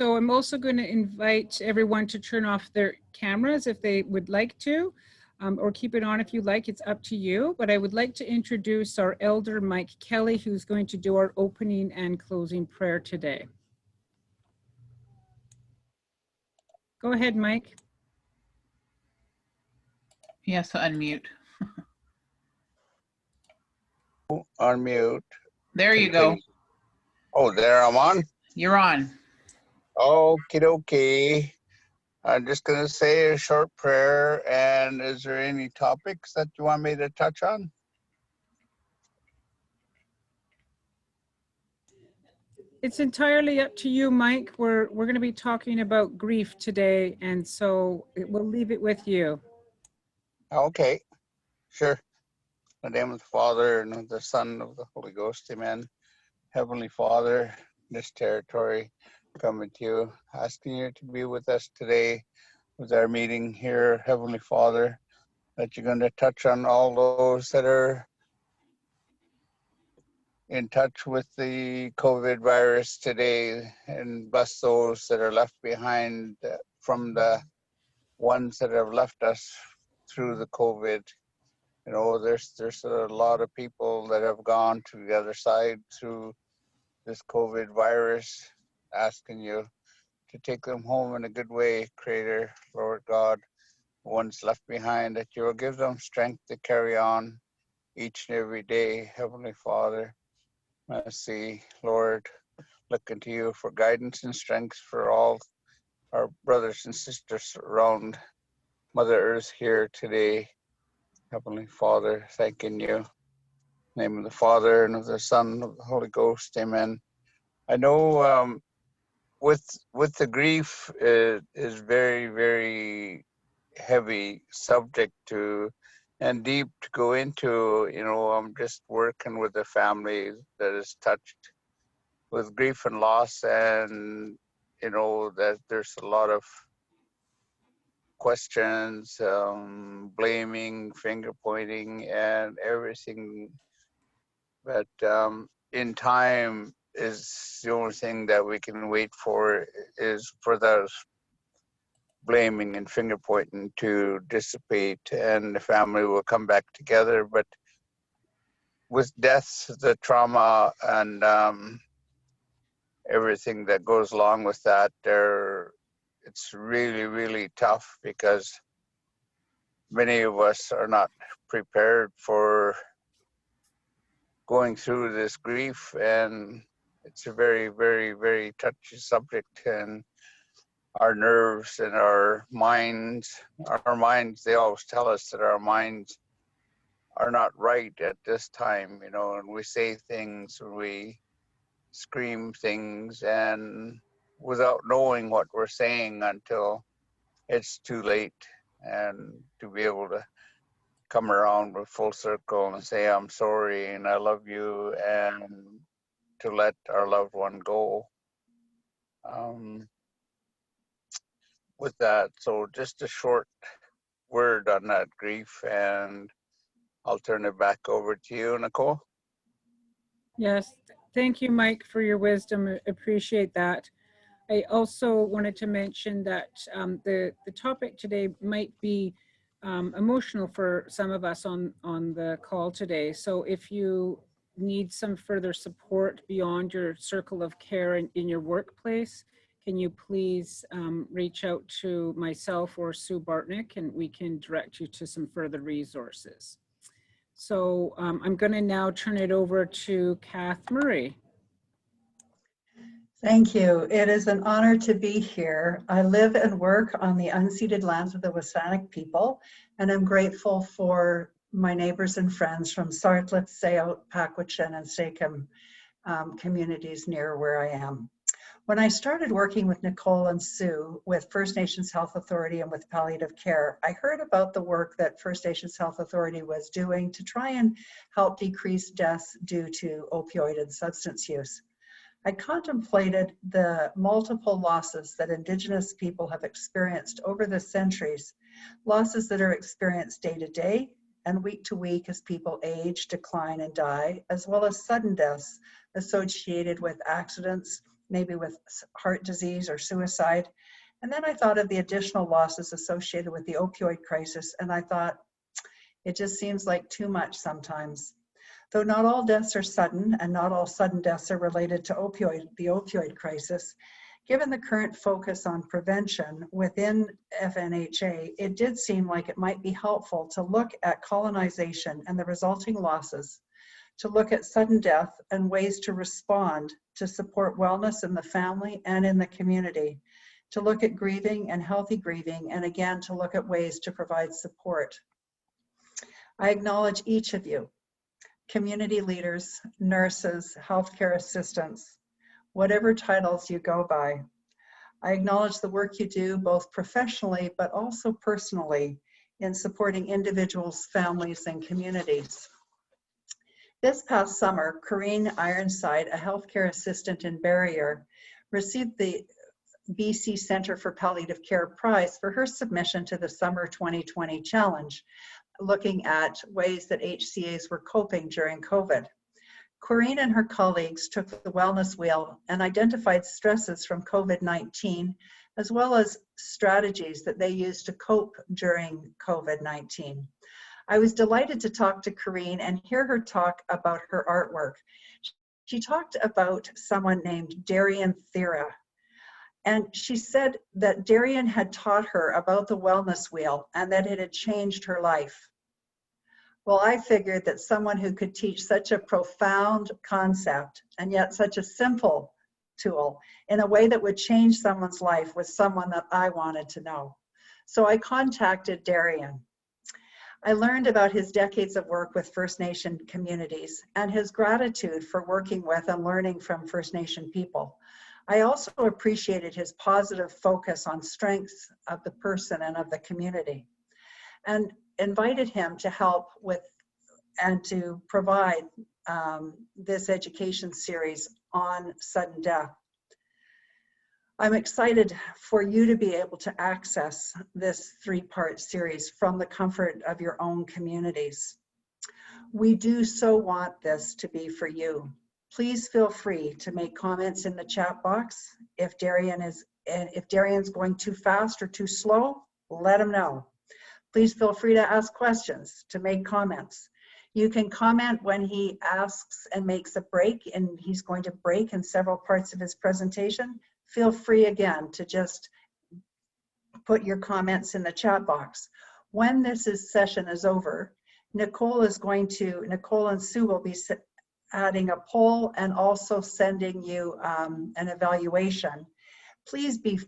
So I'm also going to invite everyone to turn off their cameras if they would like to, or keep it on if you like, it's up to you. But I would like to introduce our elder, Mike Kelly, who's going to do our opening and closing prayer today. Go ahead, Mike. He has to unmute. Unmute. There you go. Oh, there I'm on? You're on. Okie dokie. I'm just going to say a short prayer. And is there any topics that you want me to touch on? It's entirely up to you, Mike. We're going to be talking about grief today, and so we'll leave it with you. Okay, sure. In the name of the Father, and of the Son, and of the Holy Ghost, amen. Heavenly Father, this territory coming to you, asking you to be with us today with our meeting here, Heavenly Father, that you're going to touch on all those that are in touch with the COVID virus today, and bless those that are left behind from the ones that have left us through the COVID. You know, there's a lot of people that have gone to the other side through this COVID virus, asking you to take them home in a good way, Creator, Lord God, ones left behind, that you will give them strength to carry on each and every day, Heavenly Father. Mercy, Lord, looking to you for guidance and strength for all our brothers and sisters around Mother Earth here today. Heavenly Father, thanking you. In the name of the Father, and of the Son, and of the Holy Ghost, amen. I know with the grief, it is very, very heavy subject to and deep to go into. You know, I'm just working with a family that is touched with grief and loss, and you know that there's a lot of questions, blaming, finger pointing, and everything. But in time is the only thing that we can wait for, is for those blaming and finger pointing to dissipate, and the family will come back together. But with death, the trauma, and everything that goes along with that, it's really, really tough, because many of us are not prepared for going through this grief, and it's a very, very, very touchy subject. And our nerves and our minds, they always tell us that our minds are not right at this time, you know, and we say things, we scream things, and without knowing what we're saying until it's too late. And to be able to come around with full circle and say, I'm sorry and I love you, and to let our loved one go. With that, so just a short word on that grief, and I'll turn it back over to you, Nicole. Yes, thank you, Mike, for your wisdom. I appreciate that. I also wanted to mention that the topic today might be emotional for some of us on the call today. So if you need some further support beyond your circle of care in your workplace, can you please reach out to myself or Sue Bartnick, and we can direct you to some further resources. So I'm going to now turn it over to Kath Murray. Thank you. It is an honor to be here. I live and work on the unceded lands of the Wasanic people, and I'm grateful for my neighbors and friends from Sartlet, Sayout, Pakwachin, and Sakim communities near where I am. When I started working with Nicole and Sue with First Nations Health Authority and with Palliative Care, I heard about the work that First Nations Health Authority was doing to try and help decrease deaths due to opioid and substance use. I contemplated the multiple losses that Indigenous people have experienced over the centuries, losses that are experienced day to day and week to week as people age, decline, and die, as well as sudden deaths associated with accidents, maybe with heart disease or suicide. And then I thought of the additional losses associated with the opioid crisis, and I thought, it just seems like too much sometimes. Though not all deaths are sudden, and not all sudden deaths are related to the opioid crisis, given the current focus on prevention within FNHA, it did seem like it might be helpful to look at colonization and the resulting losses, to look at sudden death and ways to respond to support wellness in the family and in the community, to look at grieving and healthy grieving, and again, to look at ways to provide support. I acknowledge each of you, community leaders, nurses, healthcare assistants, whatever titles you go by. I acknowledge the work you do both professionally but also personally in supporting individuals, families, and communities. This past summer, Corrine Ironside, a healthcare assistant in Barrier, received the BC Centre for Palliative Care Prize for her submission to the Summer 2020 Challenge, looking at ways that HCAs were coping during COVID. Corrine and her colleagues took the wellness wheel and identified stresses from COVID-19, as well as strategies that they used to cope during COVID-19. I was delighted to talk to Corrine and hear her talk about her artwork. She talked about someone named Darien Thira, and she said that Darien had taught her about the wellness wheel and that it had changed her life. Well, I figured that someone who could teach such a profound concept and yet such a simple tool in a way that would change someone's life was someone that I wanted to know. So I contacted Darien. I learned about his decades of work with First Nation communities and his gratitude for working with and learning from First Nation people. I also appreciated his positive focus on strengths of the person and of the community, and invited him to help with and to provide this education series on sudden death. I'm excited for you to be able to access this three-part series from the comfort of your own communities. We do so want this to be for you. Please feel free to make comments in the chat box. If Darien's going too fast or too slow, let him know. Please feel free to ask questions, to make comments. You can comment when he asks and makes a break, and he's going to break in several parts of his presentation. Feel free again to just put your comments in the chat box. When this session is over, Nicole and Sue will be adding a poll and also sending you an evaluation. Please be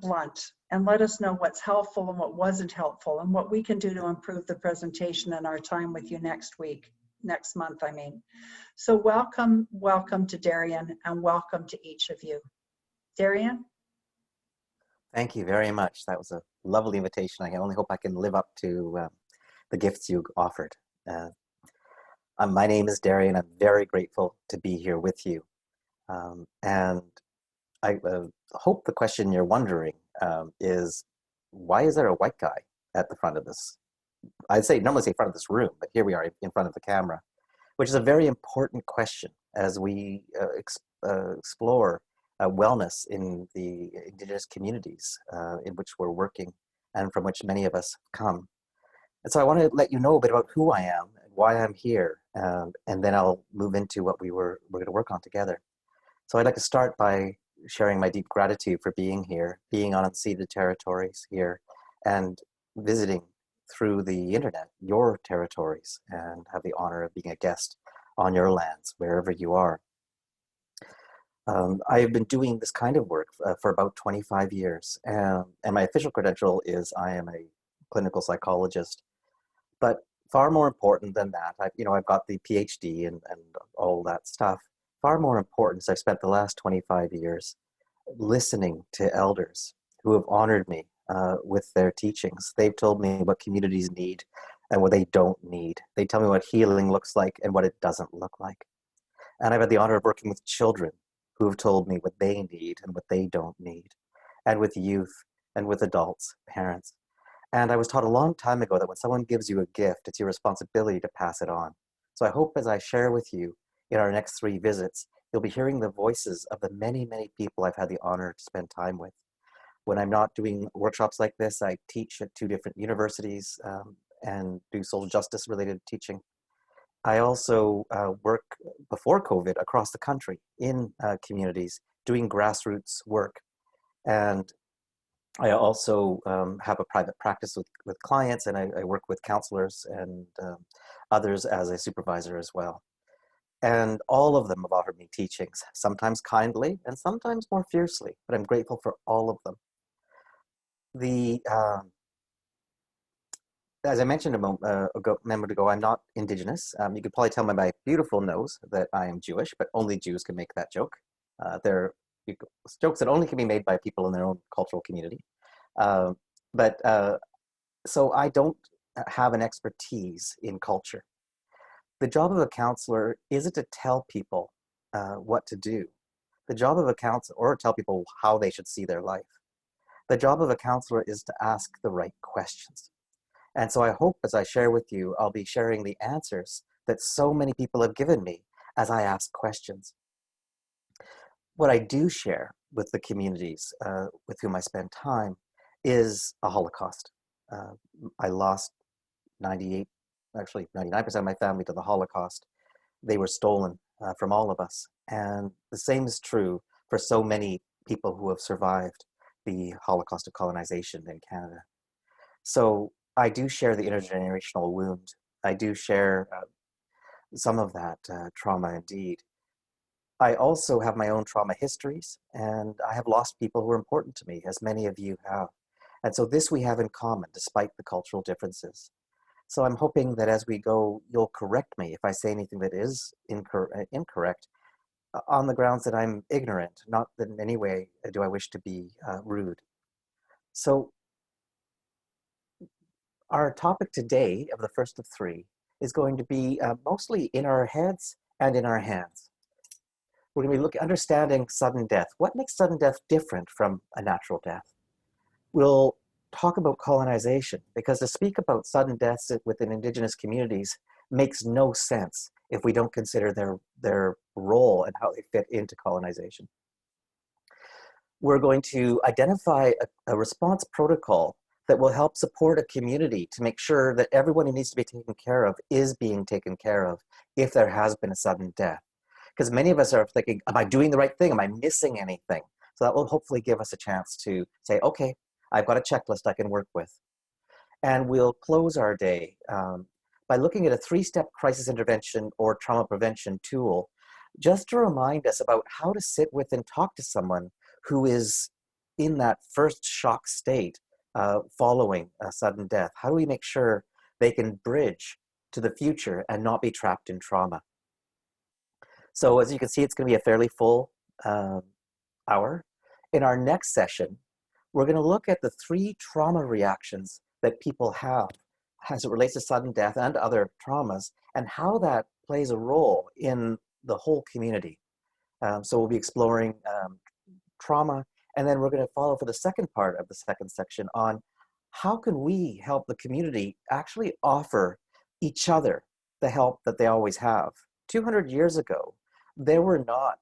blunt and let us know what's helpful and what wasn't helpful and what we can do to improve the presentation and our time with you next month, I mean. So welcome to Darien, and welcome to each of you. Darien? Thank you very much. That was a lovely invitation. I only hope I can live up to the gifts you offered. My name is Darien. I'm very grateful to be here with you. And I hope the question you're wondering is, why is there a white guy at the front of this? I'd normally say front of this room, but here we are in front of the camera, which is a very important question as we explore wellness in the Indigenous communities in which we're working and from which many of us come. And so I want to let you know a bit about who I am and why I'm here, and then I'll move into what we're going to work on together. So I'd like to start by sharing my deep gratitude for being here, being on unceded territories here, and visiting through the internet your territories, and have the honor of being a guest on your lands, wherever you are. I've been doing this kind of work for about 25 years, and my official credential is I am a clinical psychologist. But far more important than that, I've got the PhD and all that stuff. Far more important is I've spent the last 25 years listening to elders who have honored me with their teachings. They've told me what communities need and what they don't need. They tell me what healing looks like and what it doesn't look like. And I've had the honor of working with children who have told me what they need and what they don't need, and with youth and with adults, parents. And I was taught a long time ago that when someone gives you a gift, it's your responsibility to pass it on. So I hope as I share with you in our next 3 visits, You'll be hearing the voices of the many, many people I've had the honor to spend time with. When I'm not doing workshops like this, I teach at 2 different universities and do social justice related teaching. I also work before COVID across the country in communities doing grassroots work. And I also have a private practice with clients, and I work with counselors and others as a supervisor as well. And all of them have offered me teachings, sometimes kindly and sometimes more fiercely, but I'm grateful for all of them. As I mentioned a moment ago, I'm not Indigenous. You could probably tell by my beautiful nose that I am Jewish, but only Jews can make that joke. They're jokes that only can be made by people in their own cultural community. So I don't have an expertise in culture. The job of a counselor isn't to tell people what to do. The job of a counselor, or tell people how they should see their life. The job of a counselor is to ask the right questions. And so I hope as I share with you, I'll be sharing the answers that so many people have given me as I ask questions. What I do share with the communities with whom I spend time is a Holocaust. I lost 99% of my family to the Holocaust. They were stolen from all of us. And the same is true for so many people who have survived the Holocaust of colonization in Canada. So I do share the intergenerational wound. I do share some of that trauma indeed. I also have my own trauma histories, and I have lost people who are important to me, as many of you have. And so this we have in common, despite the cultural differences. So I'm hoping that as we go, you'll correct me if I say anything that is incorrect on the grounds that I'm ignorant, not that in any way do I wish to be rude. So our topic today, of the first of 3, is going to be mostly in our heads and in our hands. We're going to be understanding sudden death. What makes sudden death different from a natural death? We'll talk about colonization, because to speak about sudden deaths within Indigenous communities makes no sense if we don't consider their role and how they fit into colonization. We're going to identify a response protocol that will help support a community to make sure that everyone who needs to be taken care of is being taken care of if there has been a sudden death. Because many of us are thinking, am I doing the right thing? Am I missing anything? So that will hopefully give us a chance to say, okay, I've got a checklist I can work with. And we'll close our day by looking at a 3-step crisis intervention or trauma prevention tool, just to remind us about how to sit with and talk to someone who is in that first shock state following a sudden death. How do we make sure they can bridge to the future and not be trapped in trauma? So as you can see, it's going to be a fairly full hour. In our next session, we're going to look at the 3 trauma reactions that people have as it relates to sudden death and other traumas, and how that plays a role in the whole community. So we'll be exploring trauma, and then we're going to follow for the second part of the second section on how can we help the community actually offer each other the help that they always have. 200 years ago, there were not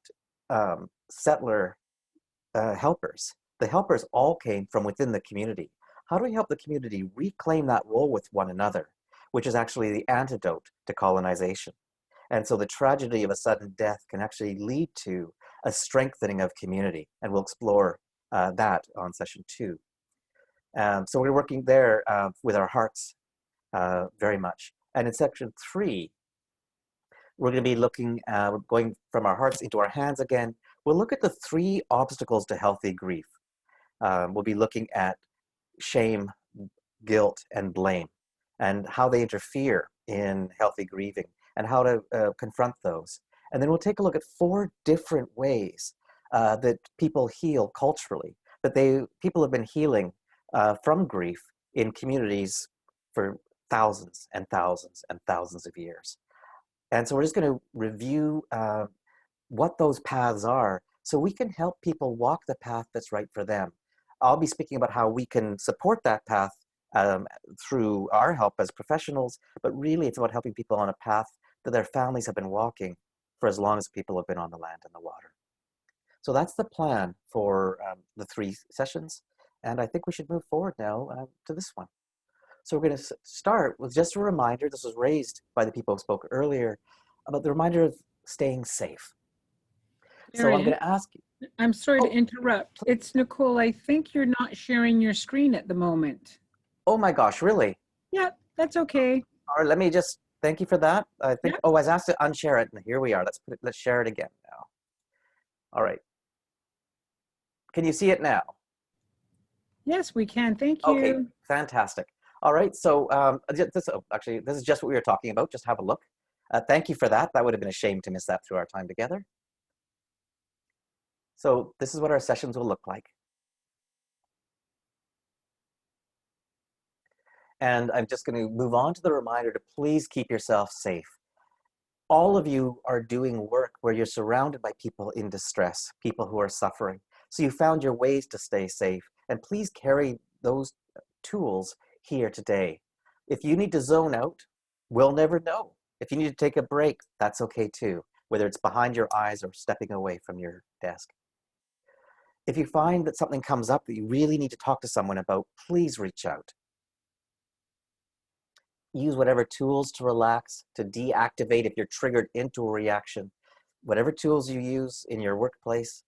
settler helpers. The helpers all came from within the community. How do we help the community reclaim that role with one another, which is actually the antidote to colonization? And so the tragedy of a sudden death can actually lead to a strengthening of community, and we'll explore that on session 2. So we're working there with our hearts very much. And in section 3, we're going to be looking, going from our hearts into our hands again. We'll look at the 3 obstacles to healthy grief. We'll be looking at shame, guilt, and blame, and how they interfere in healthy grieving, and how to confront those. And then we'll take a look at 4 different ways that people heal culturally, that people have been healing from grief in communities for thousands and thousands and thousands of years. And so we're just going to review what those paths are so we can help people walk the path that's right for them. I'll be speaking about how we can support that path through our help as professionals, but really it's about helping people on a path that their families have been walking for as long as people have been on the land and the water. So that's the plan for the 3 sessions. And I think we should move forward now to this one. So we're going to start with just a reminder. This was raised by the people who spoke earlier about the reminder of staying safe. So I'm going to ask you. I'm sorry to interrupt. It's Nicole. I think you're not sharing your screen at the moment. Oh my gosh, really? Yeah, that's okay. All right, let me just, thank you for that. I think, Yeah. oh, I was asked to unshare it, and here we are. Let's share it again now. All right. Can you see it now? Yes, we can. Thank you. Okay, fantastic. All right, so actually, this is just what we were talking about. Just have a look. Thank you for that. That would have been a shame to miss that through our time together. So this is what our sessions will look like. And I'm just going to move on to the reminder to please keep yourself safe. All of you are doing work where you're surrounded by people in distress, people who are suffering. So you found your ways to stay safe, and please carry those tools here today. If you need to zone out, we'll never know. If you need to take a break, that's okay too, whether it's behind your eyes or stepping away from your desk. If you find that something comes up that you really need to talk to someone about, please reach out. Use whatever tools to relax, to deactivate if you're triggered into a reaction. Whatever tools you use in your workplace,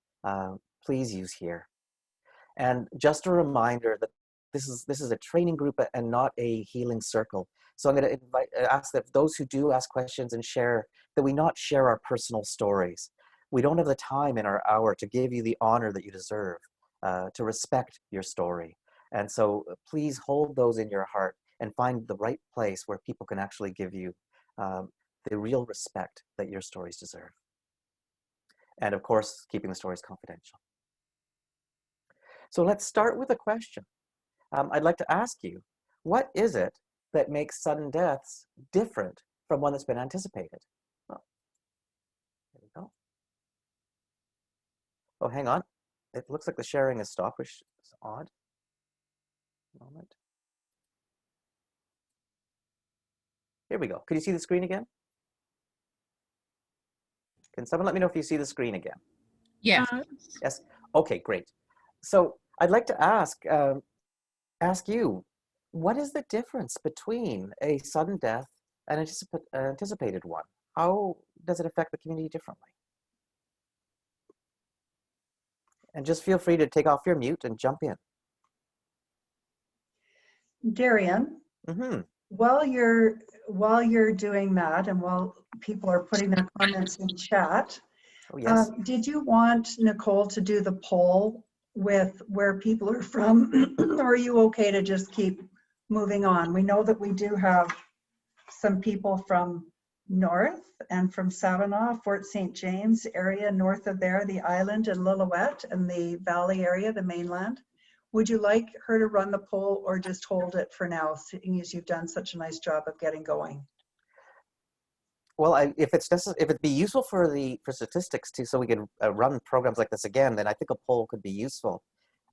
please use here. And just a reminder that this is a training group and not a healing circle. So I'm going to ask that those who do ask questions and share, that we not share our personal stories. We don't have the time in our hour to give you the honor that you deserve, to respect your story. And so please hold those in your heart and find the right place where people can actually give you the real respect that your stories deserve. And of course, keeping the stories confidential. So let's start with a question. I'd like to ask you, what is it that makes sudden deaths different from one that's been anticipated? Oh, there we go. Oh, hang on. It looks like the sharing has stopped, which is odd. Moment. Here we go. Could you see the screen again? Can someone let me know if you see the screen again? Yes. Yes. Okay, great. So I'd like to ask you, what is the difference between a sudden death and an anticipated one? How does it affect the community differently? And just feel free to take off your mute and jump in. Darien, while you're doing that and while people are putting their comments in chat, oh, yes. Did you want Nicole to do the poll with where people are from, or are you okay to just keep moving on? We know that we do have some people from north and from Savannah, Fort St. James area, north of there, the island and Lillooet and the valley area, the mainland. Would you like her to run the poll or just hold it for now, seeing as you've done such a nice job of getting going? Well, if it'd be useful for statistics too, so we can run programs like this again, then I think a poll could be useful.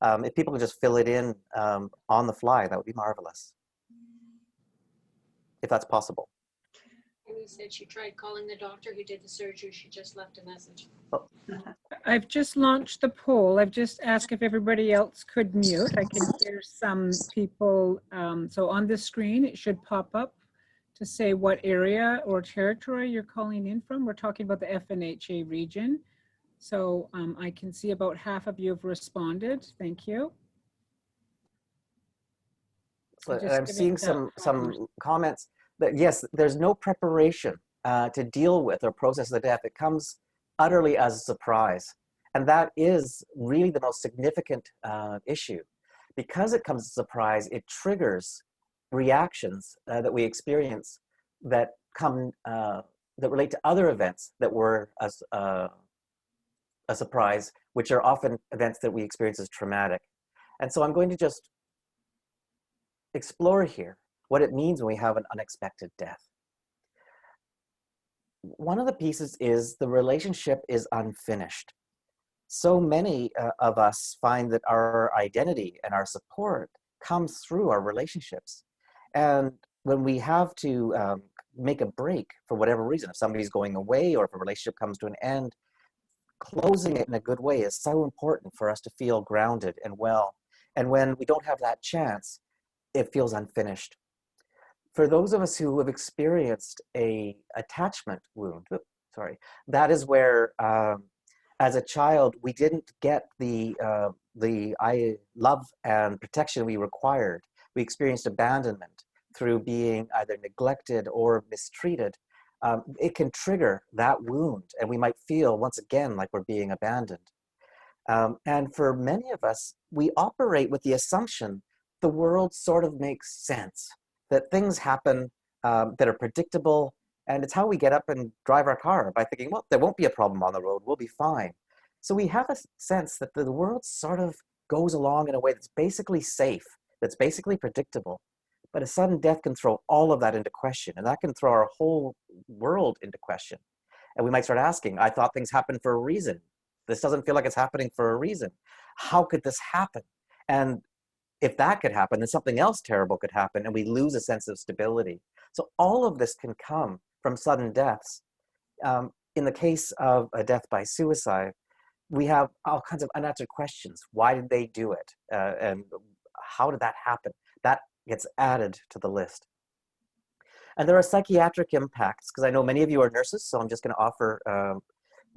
If people could just fill it in on the fly, that would be marvelous. If that's possible. Amy said she tried calling the doctor who did the surgery. She just left a message. Oh. I've just launched the poll. I've just asked if everybody else could mute. I can hear some people. So on the screen, it should pop up to say what area or territory you're calling in from. We're talking about the FNHA region. So I can see about half of you have responded. Thank you. So, and I'm seeing some comments that yes, there's no preparation to deal with or process the death. It comes utterly as a surprise. And that is really the most significant issue. Because it comes as a surprise, it triggers reactions that we experience that come that relate to other events that were a surprise, which are often events that we experience as traumatic. And so I'm going to just explore here what it means when we have an unexpected death. One of the pieces is the relationship is unfinished. So many of us find that our identity and our support comes through our relationships. And when we have to make a break for whatever reason. If somebody's going away or if a relationship comes to an end, closing it in a good way is so important for us to feel grounded and well. And when we don't have that chance, it feels unfinished. For those of us who have experienced a attachment wound, that is where, as a child, we didn't get the love and protection we required. We experienced abandonment through being either neglected or mistreated. It can trigger that wound, and we might feel once again like we're being abandoned. And for many of us, we operate with the assumption the world sort of makes sense, that things happen that are predictable, and it's how we get up and drive our car by thinking, well, there won't be a problem on the road, we'll be fine. So we have a sense that the world sort of goes along in a way that's basically safe, that's basically predictable. But a sudden death can throw all of that into question, and that can throw our whole world into question. And we might start asking, I thought things happened for a reason. This doesn't feel like it's happening for a reason. How could this happen? And if that could happen, then something else terrible could happen, and we lose a sense of stability. So all of this can come from sudden deaths. In the case of a death by suicide, we have all kinds of unanswered questions. Why did they do it? And how did that happen? That gets added to the list. And there are psychiatric impacts, because I know many of you are nurses, so I'm just going to offer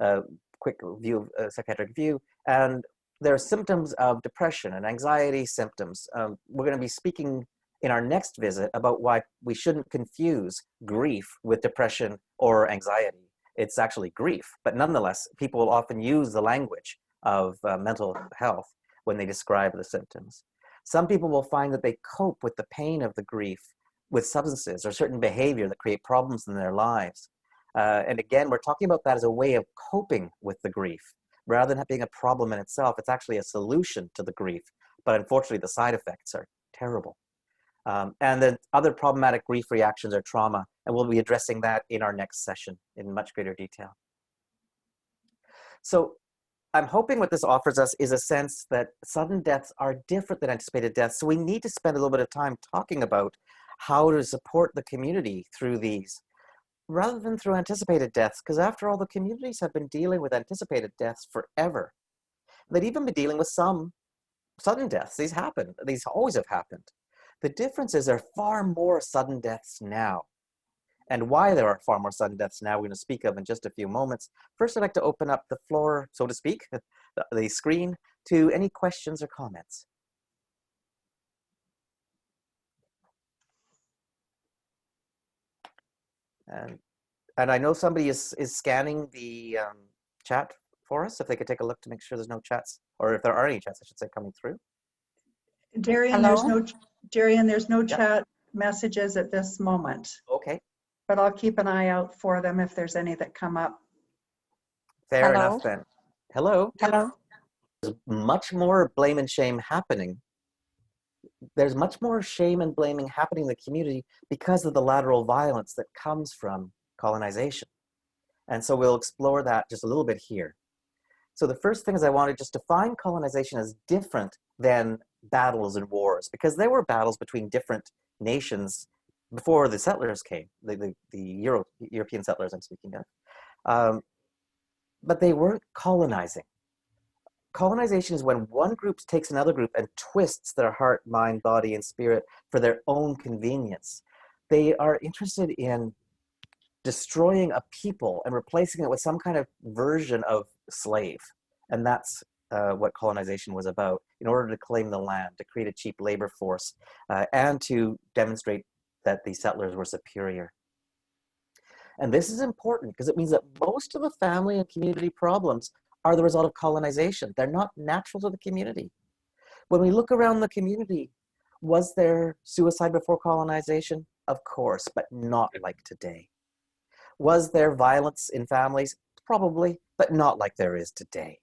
a quick view of a psychiatric view. And there are symptoms of depression and anxiety symptoms. We're going to be speaking in our next visit about why we shouldn't confuse grief with depression or anxiety. It's actually grief, but nonetheless, people will often use the language of mental health when they describe the symptoms. Some people will find that they cope with the pain of the grief with substances or certain behavior that create problems in their lives. And again, we're talking about that as a way of coping with the grief. Rather than being a problem in itself, it's actually a solution to the grief. But unfortunately, the side effects are terrible. And then other problematic grief reactions are trauma, and we'll be addressing that in our next session in much greater detail. So I'm hoping what this offers us is a sense that sudden deaths are different than anticipated deaths. So we need to spend a little bit of time talking about how to support the community through these, rather than through anticipated deaths, because after all, the communities have been dealing with anticipated deaths forever. They've even been dealing with some sudden deaths. These happen. These always have happened. The difference is there are far more sudden deaths now. And why there are far more sudden deaths now, we're going to speak of in just a few moments. First, I'd like to open up the floor, so to speak, the screen, to any questions or comments. And I know somebody is scanning the chat for us. If they could take a look to make sure there's no chats, or if there are any chats, I should say, coming through. Darien, there's no chat messages at this moment. Okay. But I'll keep an eye out for them if there's any that come up. Fair enough then. Hello. Hello. There's much more blame and shame happening. There's much more shame and blaming happening in the community because of the lateral violence that comes from colonization. And so we'll explore that just a little bit here. So the first thing is I want to just define colonization as different than battles and wars, because there were battles between different nations before the settlers came, the European settlers I'm speaking of. But they weren't colonizing. Colonization is when one group takes another group and twists their heart, mind, body, and spirit for their own convenience. They are interested in destroying a people and replacing it with some kind of version of slave. And that's what colonization was about, in order to claim the land, to create a cheap labor force, and to demonstrate that the settlers were superior. And this is important because it means that most of the family and community problems are the result of colonization. They're not natural to the community. When we look around the community, was there suicide before colonization? Of course, but not like today. Was there violence in families? Probably, but not like there is today.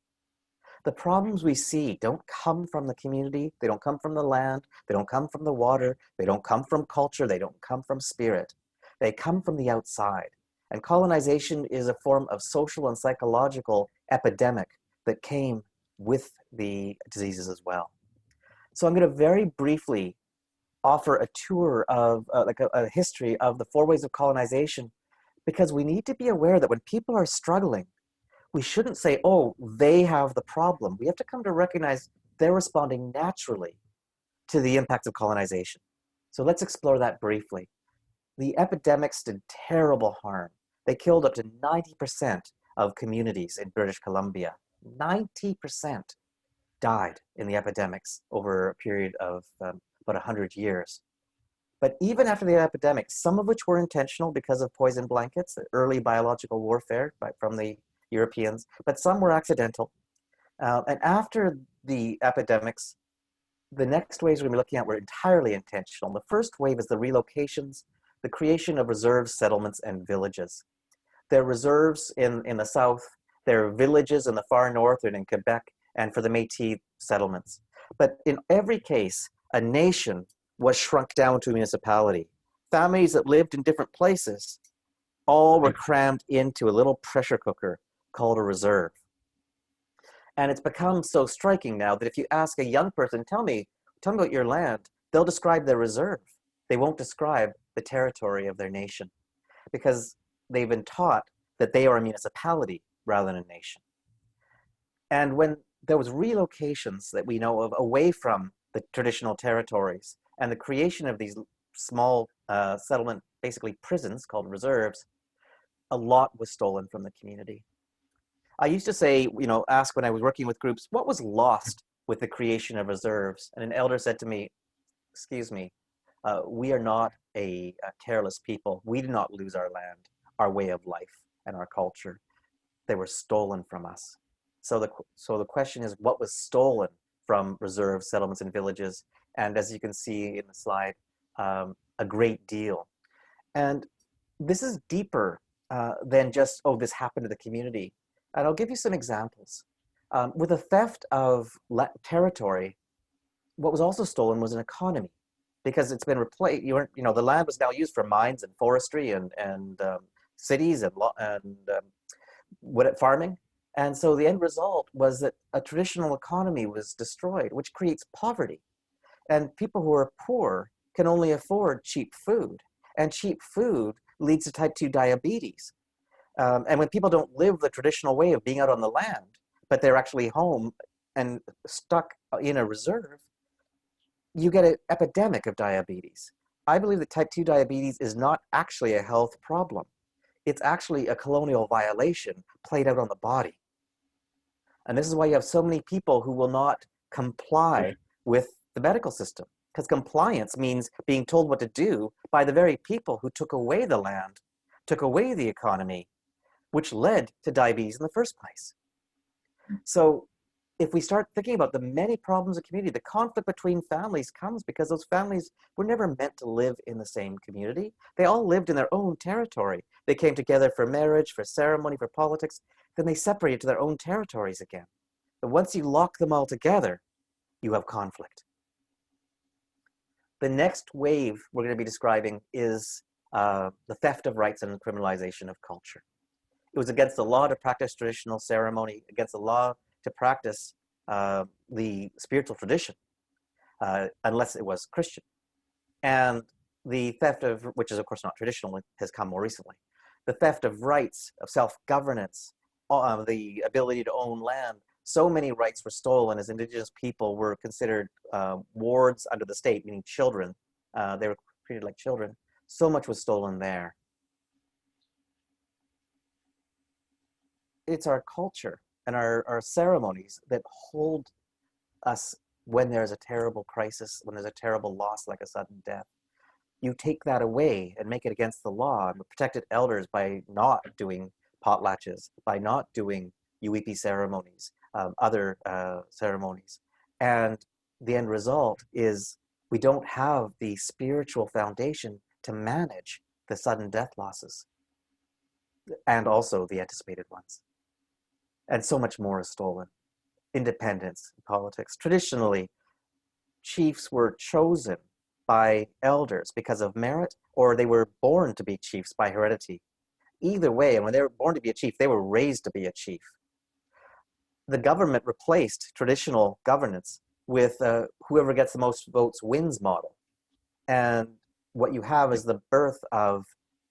The problems we see don't come from the community, they don't come from the land, they don't come from the water, they don't come from culture, they don't come from spirit. They come from the outside. And colonization is a form of social and psychological epidemic that came with the diseases as well. So I'm going to very briefly offer a tour of like a history of the 4 ways of colonization, because we need to be aware that when people are struggling, we shouldn't say, oh, they have the problem. We have to come to recognize they're responding naturally to the impacts of colonization. So let's explore that briefly. The epidemics did terrible harm. They killed up to 90% of communities in British Columbia. 90% died in the epidemics over a period of about 100 years. But even after the epidemic, some of which were intentional because of poison blankets, early biological warfare from the Europeans, but some were accidental. And after the epidemics, the next waves we're going to be looking at were entirely intentional. The first wave is the relocations, the creation of reserve settlements and villages. There are reserves in the south, there are villages in the far north and in Quebec, and for the Métis settlements. But in every case, a nation was shrunk down to a municipality. Families that lived in different places all were crammed into a little pressure cooker called a reserve. And it's become so striking now that if you ask a young person, tell me about your land, they'll describe their reserve. They won't describe the territory of their nation because they've been taught that they are a municipality rather than a nation. And when there was relocations that we know of away from the traditional territories and the creation of these small settlement, basically prisons called reserves, a lot was stolen from the community. I used to say, ask when I was working with groups, what was lost with the creation of reserves? And an elder said to me, excuse me, we are not a careless people. We did not lose our land, our way of life, and our culture. They were stolen from us. So the question is, what was stolen from reserve settlements and villages? And as you can see in the slide, a great deal. And this is deeper than just, oh, this happened to the community. And I'll give you some examples. With the theft of territory, what was also stolen was an economy, because it's been replaced. The land was now used for mines and forestry and cities and farming. And so the end result was that a traditional economy was destroyed, which creates poverty. And people who are poor can only afford cheap food. And cheap food leads to type 2 diabetes. And when people don't live the traditional way of being out on the land, but they're actually home and stuck in a reserve, you get an epidemic of diabetes. I believe that type 2 diabetes is not actually a health problem. It's actually a colonial violation played out on the body. And this is why you have so many people who will not comply with the medical system, because compliance means being told what to do by the very people who took away the land, took away the economy, which led to diabetes in the first place. So if we start thinking about the many problems of community, the conflict between families comes because those families were never meant to live in the same community. They all lived in their own territory. They came together for marriage, for ceremony, for politics, then they separated to their own territories again. But once you lock them all together, you have conflict. The next wave we're going to be describing is the theft of rights and the criminalization of culture. It was against the law to practice traditional ceremony, against the law to practice the spiritual tradition, unless it was Christian. And the theft of, which is of course not traditional, has come more recently. The theft of rights, of self-governance, the ability to own land. So many rights were stolen as Indigenous people were considered wards under the state, meaning children. They were treated like children. So much was stolen there. It's our culture and our ceremonies that hold us when there's a terrible crisis, when there's a terrible loss like a sudden death. You take that away and make it against the law. And protected elders by not doing potlatches, by not doing UEP ceremonies, other ceremonies. And the end result is we don't have the spiritual foundation to manage the sudden death losses and also the anticipated ones. And so much more is stolen. Independence, politics. Traditionally, chiefs were chosen by elders because of merit, or they were born to be chiefs by heredity. Either way, and when they were born to be a chief, they were raised to be a chief. The government replaced traditional governance with whoever gets the most votes wins model. And what you have is the birth of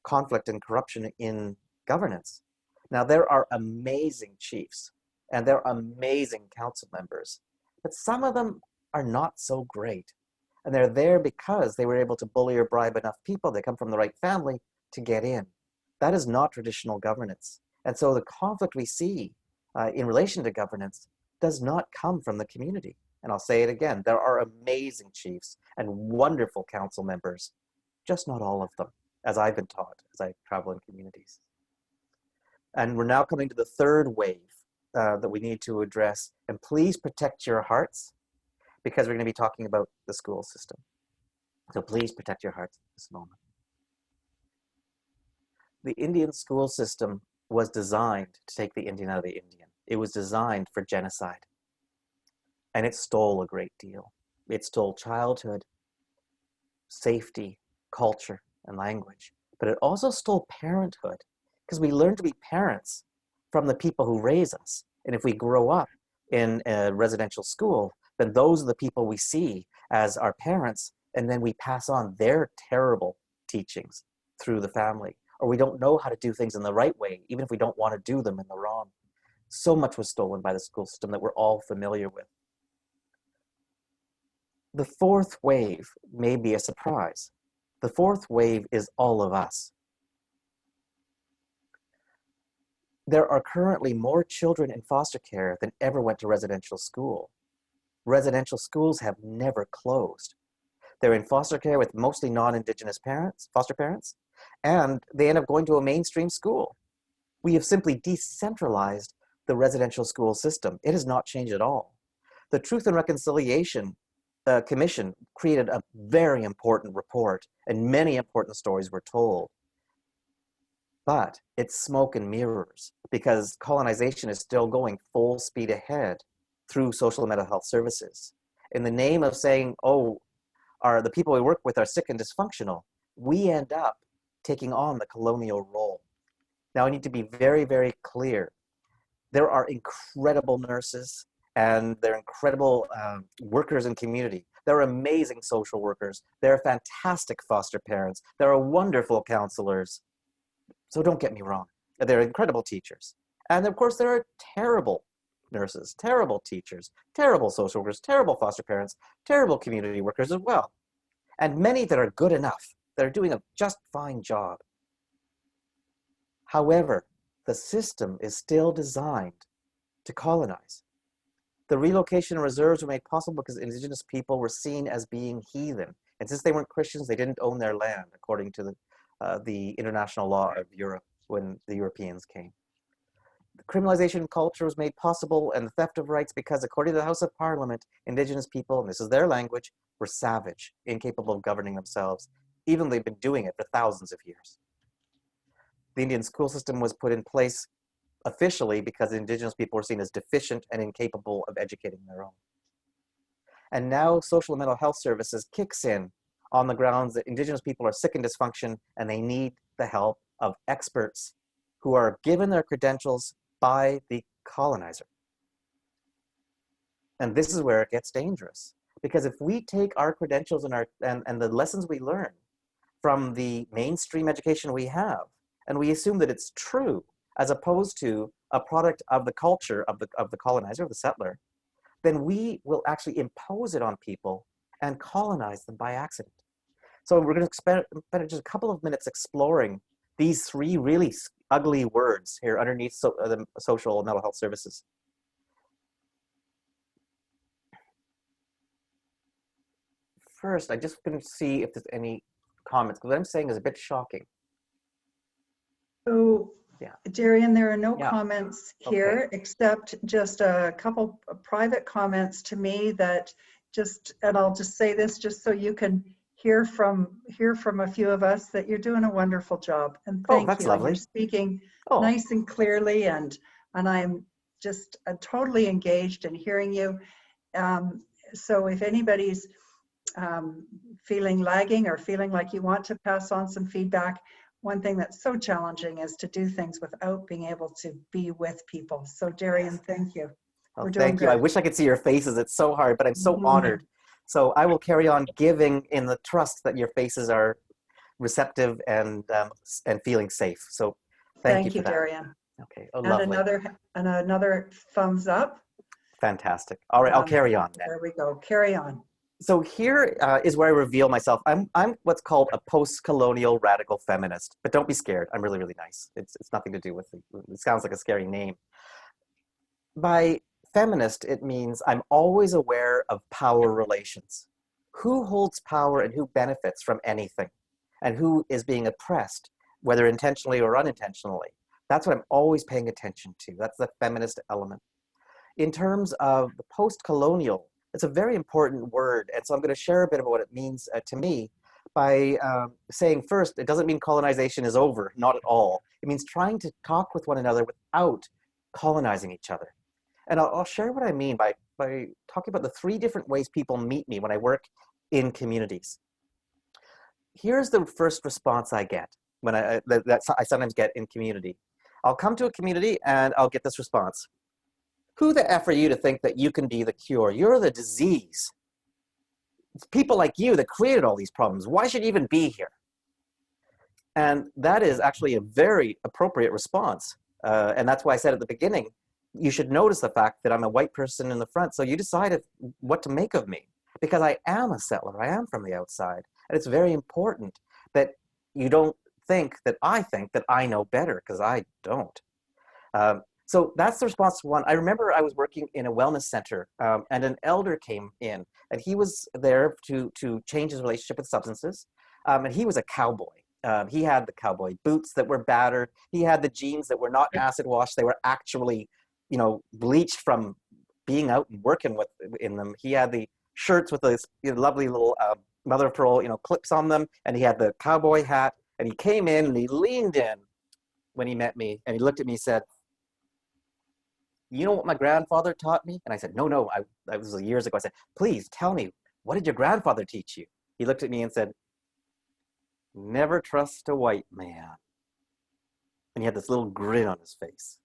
conflict and corruption in governance. Now, there are amazing chiefs and there are amazing council members, but some of them are not so great. And they're there because they were able to bully or bribe enough people, they come from the right family, to get in. That is not traditional governance. And so the conflict we see in relation to governance does not come from the community. And I'll say it again, there are amazing chiefs and wonderful council members, just not all of them, as I've been taught as I travel in communities. And we're now coming to the third wave that we need to address. And please protect your hearts, because we're going to be talking about the school system. So please protect your hearts at this moment. The Indian school system was designed to take the Indian out of the Indian. It was designed for genocide. And it stole a great deal. It stole childhood, safety, culture, and language. But it also stole parenthood, because we learn to be parents from the people who raise us. And if we grow up in a residential school, then those are the people we see as our parents, and then we pass on their terrible teachings through the family. Or we don't know how to do things in the right way, even if we don't want to do them in the wrong. So much was stolen by the school system that we're all familiar with. The fourth wave may be a surprise. The fourth wave is all of us. There are currently more children in foster care than ever went to residential school. Residential schools have never closed. They're in foster care with mostly non-Indigenous parents, foster parents, and they end up going to a mainstream school. We have simply decentralized the residential school system. It has not changed at all. The Truth and Reconciliation Commission created a very important report, and many important stories were told. But it's smoke and mirrors, because colonization is still going full speed ahead through social and mental health services. In the name of saying, oh, the people we work with are sick and dysfunctional, we end up taking on the colonial role. Now I need to be very, very clear. There are incredible nurses and they're incredible workers in community. There are amazing social workers. There are fantastic foster parents. There are wonderful counselors. So don't get me wrong. They're incredible teachers. And of course there are terrible nurses, terrible teachers, terrible social workers, terrible foster parents, terrible community workers as well. And many that are good enough, that are doing a just fine job. However, the system is still designed to colonize. The relocation reserves were made possible because Indigenous people were seen as being heathen. And since they weren't Christians, they didn't own their land, according to the international law of Europe when the Europeans came. The criminalization culture was made possible, and the theft of rights, because according to the House of Parliament, Indigenous people, and this is their language, were savage, incapable of governing themselves, even though they've been doing it for thousands of years. The Indian school system was put in place officially because Indigenous people were seen as deficient and incapable of educating their own. And now social and mental health services kicks in on the grounds that Indigenous people are sick and dysfunction, and they need the help of experts who are given their credentials by the colonizer. And this is where it gets dangerous, because if we take our credentials and the lessons we learn from the mainstream education we have, and we assume that it's true, as opposed to a product of the culture of the colonizer, of the settler, then we will actually impose it on people and colonize them by accident. So we're going to spend just a couple of minutes exploring these three really ugly words here underneath the social and mental health services. First, I just going to see if there's any comments, because what I'm saying is a bit shocking. So, yeah. Darien, there are no Yeah. comments here, okay, except just a couple of private comments to me that and I'll just say this just so you can hear from a few of us, that you're doing a wonderful job. And thank that's you. lovely. You're speaking nice and clearly, and I'm just totally engaged in hearing you. So if anybody's feeling lagging or feeling like you want to pass on some feedback, one thing that's so challenging is to do things without being able to be with people. So Darien, thank you. Oh, thank you. I wish I could see your faces. It's so hard, but I'm so honored So I will carry on giving in the trust that your faces are receptive and feeling safe. So thank you for that. Darien. Okay, oh, And lovely. another thumbs up. Fantastic. All right, I'll carry on then. There we go. Carry on. So here is where I reveal myself. I'm what's called a post-colonial radical feminist, but don't be scared. I'm really, really nice. It's nothing to do with it sounds like a scary name. By feminist, it means I'm always aware of power relations. Who holds power and who benefits from anything, and who is being oppressed, whether intentionally or unintentionally. That's what I'm always paying attention to. That's the feminist element. In terms of the post-colonial, it's a very important word. And so I'm going to share a bit of what it means to me by saying first, it doesn't mean colonization is over, not at all. It means trying to talk with one another without colonizing each other. And I'll share what I mean by talking about the 3 different ways people meet me when I work in communities. Here's the first response I get when I sometimes get in community. I'll come to a community and I'll get this response. Who the F are you to think that you can be the cure? You're the disease. It's people like you that created all these problems. Why should you even be here? And that is actually a very appropriate response. And that's why I said at the beginning, you should notice the fact that I'm a white person in the front. So you decided what to make of me, because I am a settler. I am from the outside. And it's very important that you don't think that I know better, because I don't. So that's the response to one. I remember I was working in a wellness center and an elder came in and he was there to change his relationship with substances. And he was a cowboy. He had the cowboy boots that were battered. He had the jeans that were not acid washed. They were actually, bleached from being out and working in them. He had the shirts with those lovely little mother of pearl, clips on them. And he had the cowboy hat. And he came in and he leaned in when he met me. And he looked at me and said, "You know what my grandfather taught me?" And I said, no, that was years ago. I said, "Please tell me, what did your grandfather teach you?" He looked at me and said, "Never trust a white man." And he had this little grin on his face.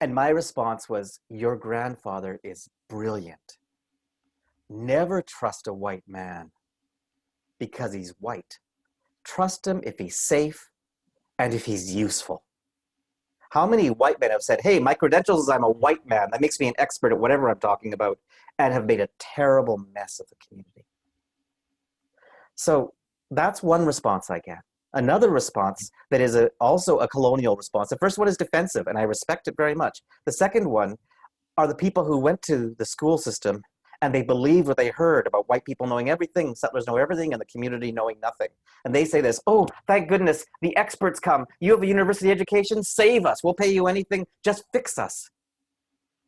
And my response was, your grandfather is brilliant. Never trust a white man because he's white. Trust him if he's safe and if he's useful. How many white men have said, "Hey, my credentials is I'm a white man. That makes me an expert at whatever I'm talking about," and have made a terrible mess of the community? So that's one response I get. Another response that is also a colonial response. The first one is defensive, and I respect it very much. The second one are the people who went to the school system and they believed what they heard about white people knowing everything, settlers know everything, and the community knowing nothing. And they say this, "Oh, thank goodness, the experts come. You have a university education, save us. We'll pay you anything, just fix us."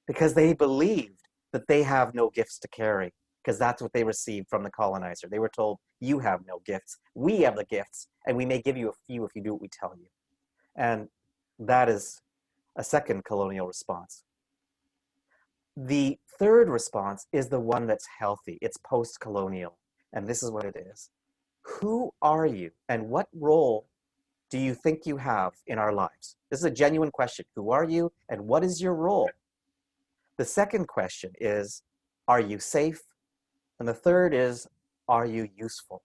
Because they believed that they have no gifts to carry, because that's what they received from the colonizer. They were told, "You have no gifts. We have the gifts, and we may give you a few if you do what we tell you." And that is a second colonial response. The third response is the one that's healthy. It's post-colonial. And this is what it is. Who are you and what role do you think you have in our lives? This is a genuine question. Who are you and what is your role? The second question is, are you safe? And the third is, are you useful?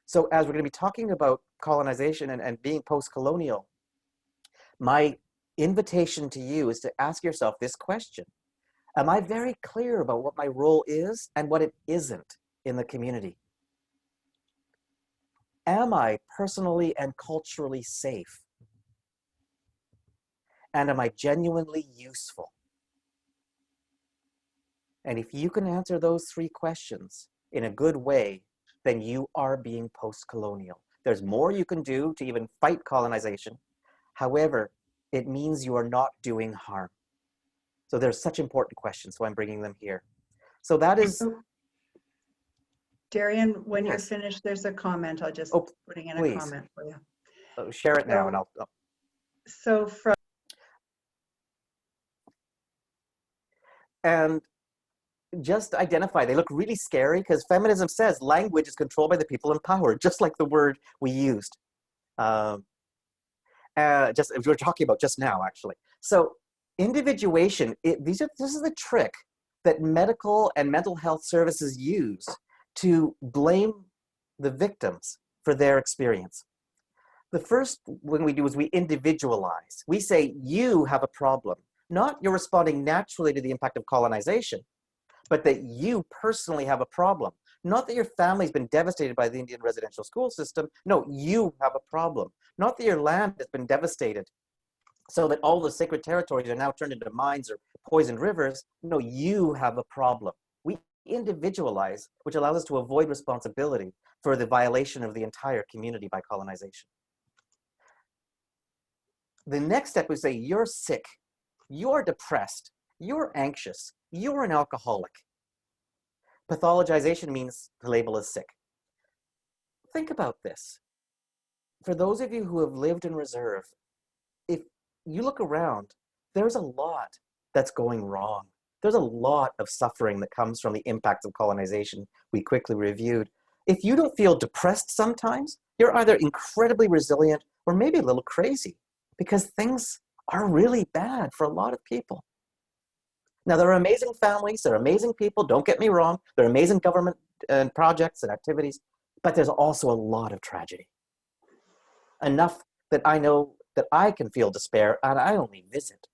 So as we're going to be talking about colonization and being post-colonial, my invitation to you is to ask yourself this question. Am I very clear about what my role is and what it isn't in the community? Am I personally and culturally safe? And am I genuinely useful? And if you can answer those 3 questions in a good way, then you are being post-colonial. There's more you can do to even fight colonization. However, it means you are not doing harm. So there's such important questions, so I'm bringing them here. So that is... Darien, when you're Yes. finished, there's a comment. I'll just putting in please. a comment for you. Share it now and I'll... So from... And just identify, they look really scary because feminism says language is controlled by the people in power, just like the word we used. Just we were talking about just now, actually. So individuation, this is the trick that medical and mental health services use to blame the victims for their experience. The first thing we do is we individualize. We say, you have a problem, not you're responding naturally to the impact of colonization, but that you personally have a problem. Not that your family's been devastated by the Indian residential school system. No, you have a problem. Not that your land has been devastated so that all the sacred territories are now turned into mines or poisoned rivers. No, you have a problem. We individualize, which allows us to avoid responsibility for the violation of the entire community by colonization. The next step, we say, you're sick, you're depressed, you're anxious, you're an alcoholic. Pathologization means to label as sick. Think about this. For those of you who have lived in reserve, if you look around, there's a lot that's going wrong. There's a lot of suffering that comes from the impacts of colonization we quickly reviewed. If you don't feel depressed sometimes, you're either incredibly resilient or maybe a little crazy, because things are really bad for a lot of people. Now, there are amazing families, there are amazing people, don't get me wrong, there are amazing government and projects and activities, but there's also a lot of tragedy. Enough that I know that I can feel despair and I only visit.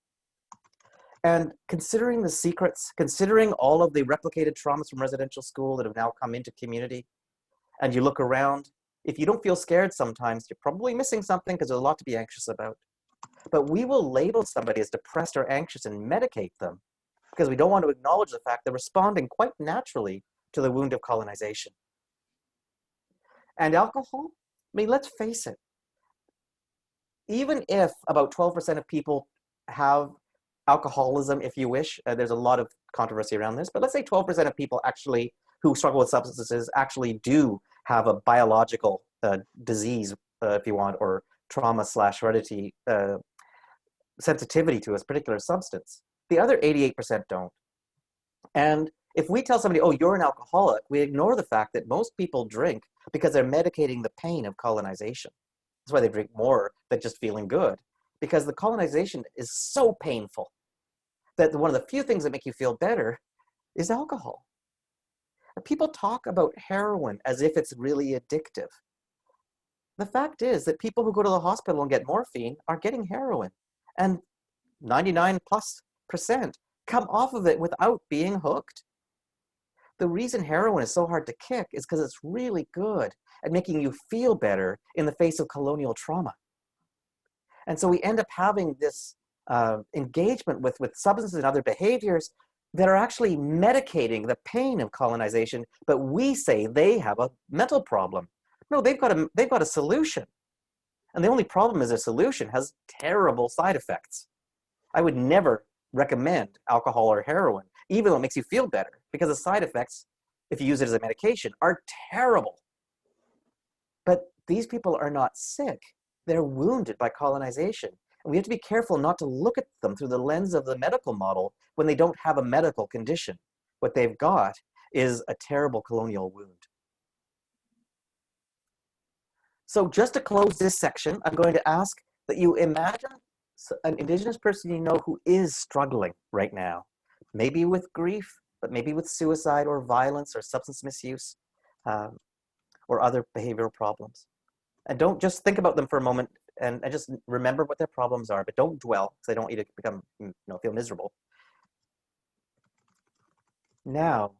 And considering the secrets, considering all of the replicated traumas from residential school that have now come into community, and you look around, if you don't feel scared sometimes, you're probably missing something because there's a lot to be anxious about. But we will label somebody as depressed or anxious and medicate them because we don't want to acknowledge the fact they're responding quite naturally to the wound of colonization. And alcohol, I mean, let's face it. Even if about 12% of people have alcoholism, if you wish, there's a lot of controversy around this, but let's say 12% of people actually who struggle with substances actually do have a biological disease, if you want, or trauma/heredity sensitivity to a particular substance. The other 88% don't. And if we tell somebody, oh, you're an alcoholic, we ignore the fact that most people drink because they're medicating the pain of colonization. That's why they drink more than just feeling good, because the colonization is so painful that one of the few things that make you feel better is alcohol. And people talk about heroin as if it's really addictive. The fact is that people who go to the hospital and get morphine are getting heroin, and 99+% come off of it without being hooked. The reason heroin is so hard to kick is because it's really good at making you feel better in the face of colonial trauma. And so we end up having this engagement with substances and other behaviors that are actually medicating the pain of colonization, but we say they have a mental problem. No, they've got a solution. And the only problem is their solution has terrible side effects. I would never recommend alcohol or heroin, even though it makes you feel better, because the side effects, if you use it as a medication, are terrible. But these people are not sick. They're wounded by colonization. And we have to be careful not to look at them through the lens of the medical model when they don't have a medical condition. What they've got is a terrible colonial wound. So just to close this section, I'm going to ask that you imagine an Indigenous person you know who is struggling right now, maybe with grief, but maybe with suicide or violence or substance misuse or other behavioral problems. And don't just think about them for a moment and just remember what their problems are, but don't dwell, because I don't want you to become, feel miserable. Now,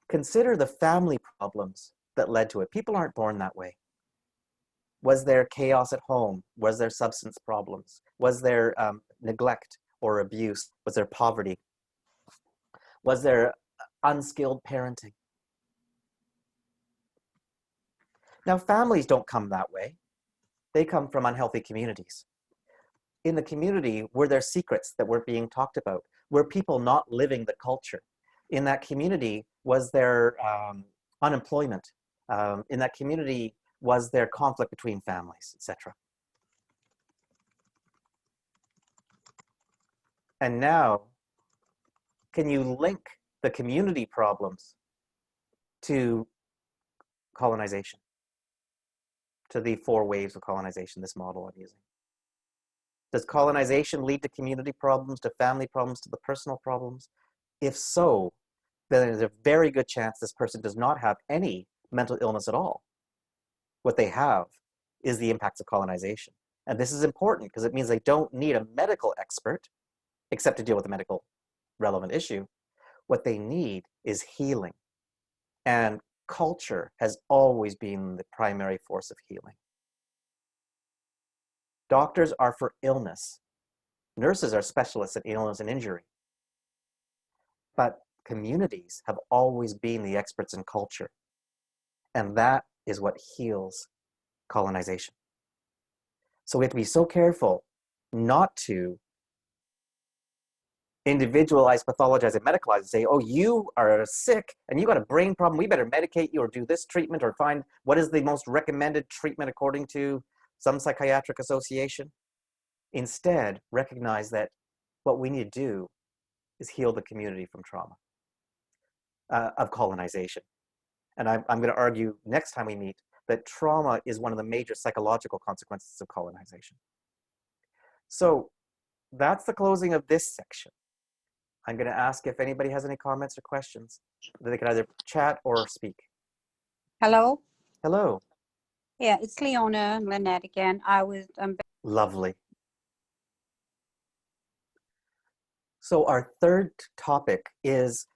consider the family problems that led to it. People aren't born that way. Was there chaos at home? Was there substance problems? Was there neglect or abuse? Was there poverty? Was there unskilled parenting? Now, families don't come that way. They come from unhealthy communities. In the community, were there secrets that weren't being talked about? Were people not living the culture? In that community, was there unemployment? In that community, was there conflict between families, etc.? And now, can you link the community problems to colonization, to the 4 waves of colonization, this model I'm using? Does colonization lead to community problems, to family problems, to the personal problems? If so, then there's a very good chance this person does not have any mental illness at all. What they have is the impacts of colonization. And this is important because it means they don't need a medical expert, except to deal with a medical relevant issue. What they need is healing. And culture has always been the primary force of healing. Doctors are for illness. Nurses are specialists in illness and injury. But communities have always been the experts in culture. And that is what heals colonization. So we have to be so careful not to individualize, pathologize, and medicalize and say, oh, you are sick and you got a brain problem. We better medicate you or do this treatment or find what is the most recommended treatment according to some psychiatric association. Instead, recognize that what we need to do is heal the community from trauma of colonization. And I'm going to argue next time we meet that trauma is one of the major psychological consequences of colonization. So that's the closing of this section. I'm going to ask if anybody has any comments or questions. They can either chat or speak. Hello. Hello. Yeah, it's Leona Lynette again. Lovely. So our third topic is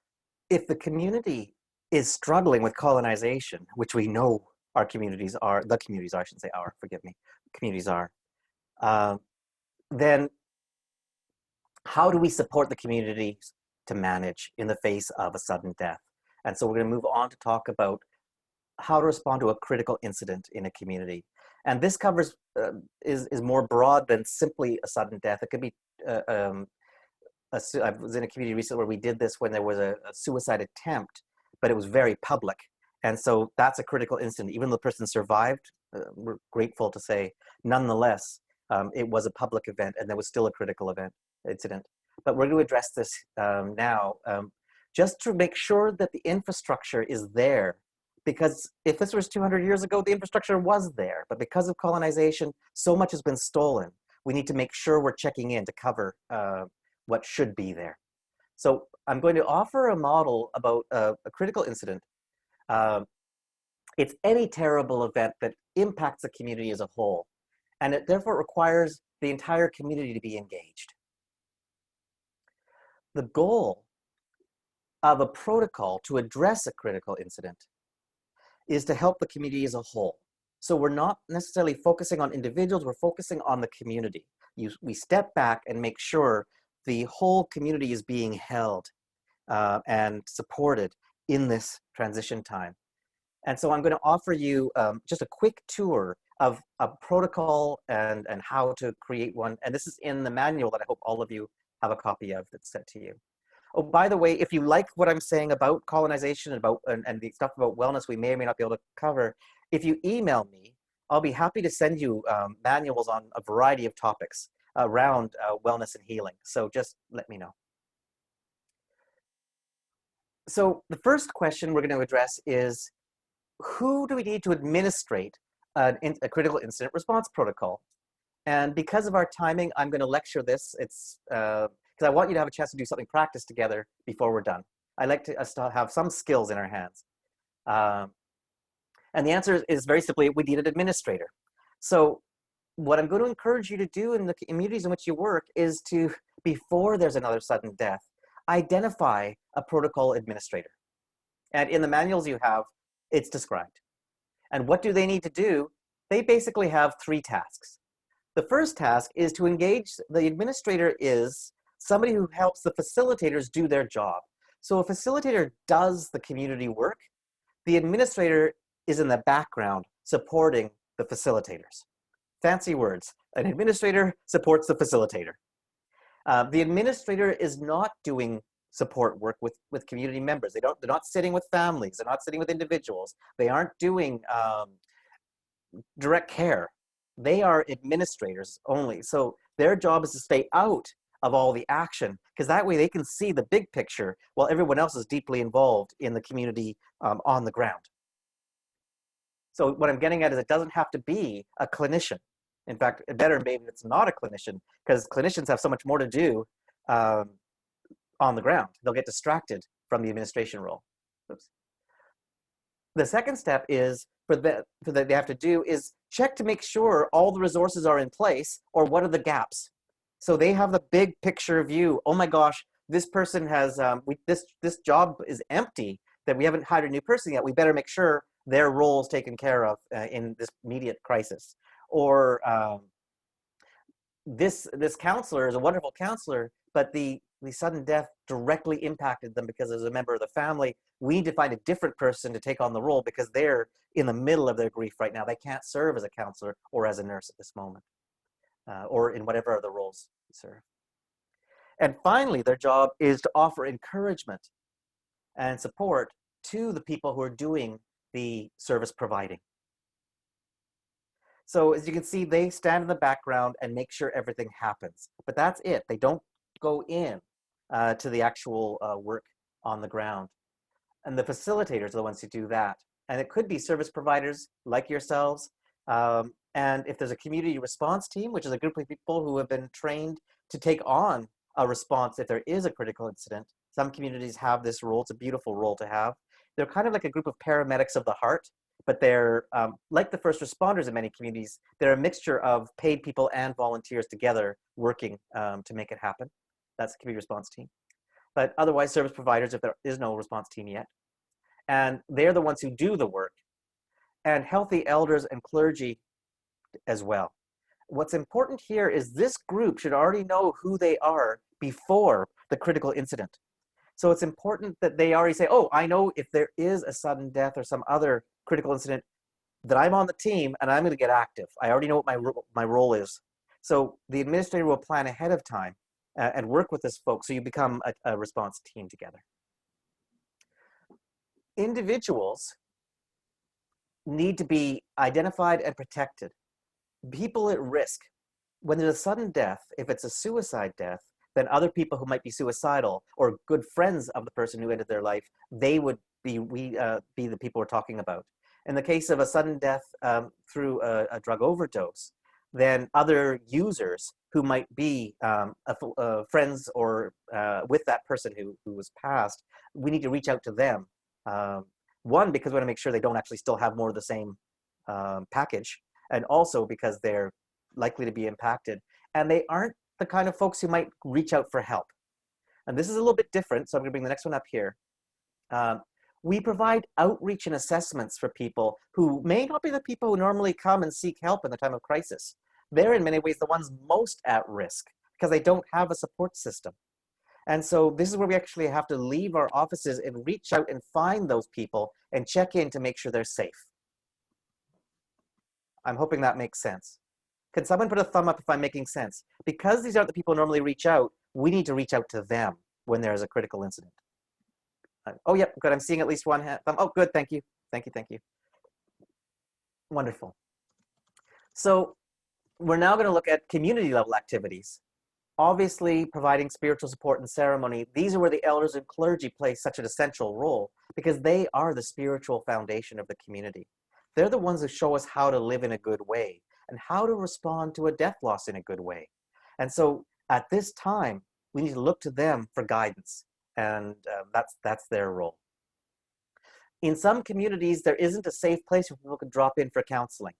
if the community is struggling with colonization, which we know our communities are, the communities are, I shouldn't say our, forgive me, communities are, then how do we support the communities to manage in the face of a sudden death? And so we're going to move on to talk about how to respond to a critical incident in a community. And this covers, is more broad than simply a sudden death. It could be, I was in a community recently where we did this when there was a suicide attempt, but it was very public. And so that's a critical incident. Even though the person survived, we're grateful to say, nonetheless, it was a public event and there was still a critical incident. But we're going to address this now, just to make sure that the infrastructure is there. Because if this was 200 years ago, the infrastructure was there. But because of colonization, so much has been stolen. We need to make sure we're checking in to cover what should be there. So I'm going to offer a model about a critical incident. It's any terrible event that impacts the community as a whole. And it therefore requires the entire community to be engaged. The goal of a protocol to address a critical incident is to help the community as a whole. So we're not necessarily focusing on individuals, we're focusing on the community. We step back and make sure the whole community is being held and supported in this transition time. And so I'm going to offer you just a quick tour of a protocol and how to create one. And this is in the manual that I hope all of you have a copy of that's sent to you. Oh, by the way, if you like what I'm saying about colonization and the stuff about wellness we may or may not be able to cover, if you email me, I'll be happy to send you manuals on a variety of topics around wellness and healing. So just let me know. So the first question we're going to address is, who do we need to administrate a critical incident response protocol? And because of our timing, I'm going to lecture this. It's because I want you to have a chance to do something practice together before we're done. I like to have some skills in our hands. And the answer is very simply, we need an administrator. So what I'm going to encourage you to do in the communities in which you work is to, before there's another sudden death, identify a protocol administrator. And in the manuals you have, it's described. And what do they need to do? They basically have 3 tasks. The first task is to engage, the administrator is somebody who helps the facilitators do their job. So a facilitator does the community work. The administrator is in the background supporting the facilitators. Fancy words. An administrator supports the facilitator. The administrator is not doing support work with community members. They're not sitting with families. They're not sitting with individuals. They aren't doing direct care. They are administrators only. So their job is to stay out of all the action, because that way they can see the big picture while everyone else is deeply involved in the community on the ground. So what I'm getting at is it doesn't have to be a clinician. In fact, better maybe it's not a clinician, because clinicians have so much more to do on the ground. They'll get distracted from the administration role. Oops. The second step is that they have to do is check to make sure all the resources are in place, or what are the gaps. So they have the big picture view. Oh my gosh, this person has, this job is empty, that we haven't hired a new person yet. We better make sure their role is taken care of in this immediate crisis. Or this counselor is a wonderful counselor, but the sudden death directly impacted them because as a member of the family, we need to find a different person to take on the role because they're in the middle of their grief right now. They can't serve as a counselor or as a nurse at this moment, or in whatever other roles they serve. And finally, their job is to offer encouragement and support to the people who are doing the service providing. So as you can see, they stand in the background and make sure everything happens. But that's it. They don't go in to the actual work on the ground. And the facilitators are the ones who do that. And it could be service providers like yourselves. And if there's a community response team, which is a group of people who have been trained to take on a response if there is a critical incident. Some communities have this role. It's a beautiful role to have. They're kind of like a group of paramedics of the heart, but they're like the first responders in many communities. They're a mixture of paid people and volunteers together working to make it happen. That's the community response team. But otherwise, service providers, if there is no response team yet. And they're the ones who do the work. And healthy elders and clergy as well. What's important here is this group should already know who they are before the critical incident. So it's important that they already say, oh, I know if there is a sudden death or some other critical incident, that I'm on the team and I'm going to get active. I already know what my role is. So the administrator will plan ahead of time and work with this folks so you become a response team together. Individuals need to be identified and protected. People at risk, when there's a sudden death, if it's a suicide death, then other people who might be suicidal or good friends of the person who ended their life, they would be the people we're talking about. In the case of a sudden death through a drug overdose, then other users who might be friends or with that person who was passed, we need to reach out to them. One, because we want to make sure they don't actually still have more of the same package, and also because they're likely to be impacted. And they aren't the kind of folks who might reach out for help. And this is a little bit different, so I'm going to bring the next one up here. We provide outreach and assessments for people who may not be the people who normally come and seek help in the time of crisis. They're in many ways the ones most at risk because they don't have a support system. And so this is where we actually have to leave our offices and reach out and find those people and check in to make sure they're safe. I'm hoping that makes sense. Can someone put a thumb up if I'm making sense? Because these aren't the people who normally reach out, we need to reach out to them when there is a critical incident. Oh, yep, good. I'm seeing at least one hand. Oh, good. Thank you. Thank you. Thank you. Wonderful. So we're now going to look at community level activities. Obviously, providing spiritual support and ceremony, these are where the elders and clergy play such an essential role because they are the spiritual foundation of the community. They're the ones who show us how to live in a good way and how to respond to a death loss in a good way. And so at this time, we need to look to them for guidance, and that's their role. In some communities, there isn't a safe place where people can drop in for counseling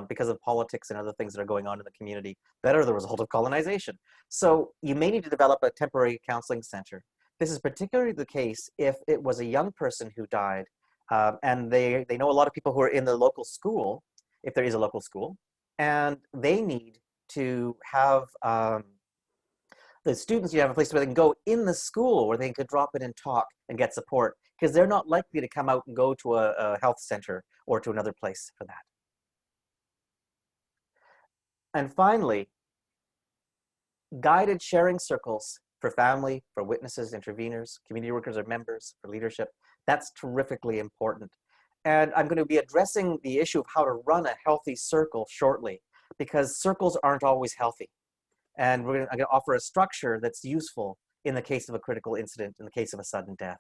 because of politics and other things that are going on in the community that are the result of colonization. So you may need to develop a temporary counseling center. This is particularly the case if it was a young person who died and they know a lot of people who are in the local school, if there is a local school, and they need to have the students, you have a place where they can go in the school where they could drop in and talk and get support because they're not likely to come out and go to a health center or to another place for that. And finally, guided sharing circles for family, for witnesses, interveners, community workers or members, for leadership. That's terrifically important. And I'm going to be addressing the issue of how to run a healthy circle shortly because circles aren't always healthy. And I'm going to offer a structure that's useful in the case of a critical incident, in the case of a sudden death.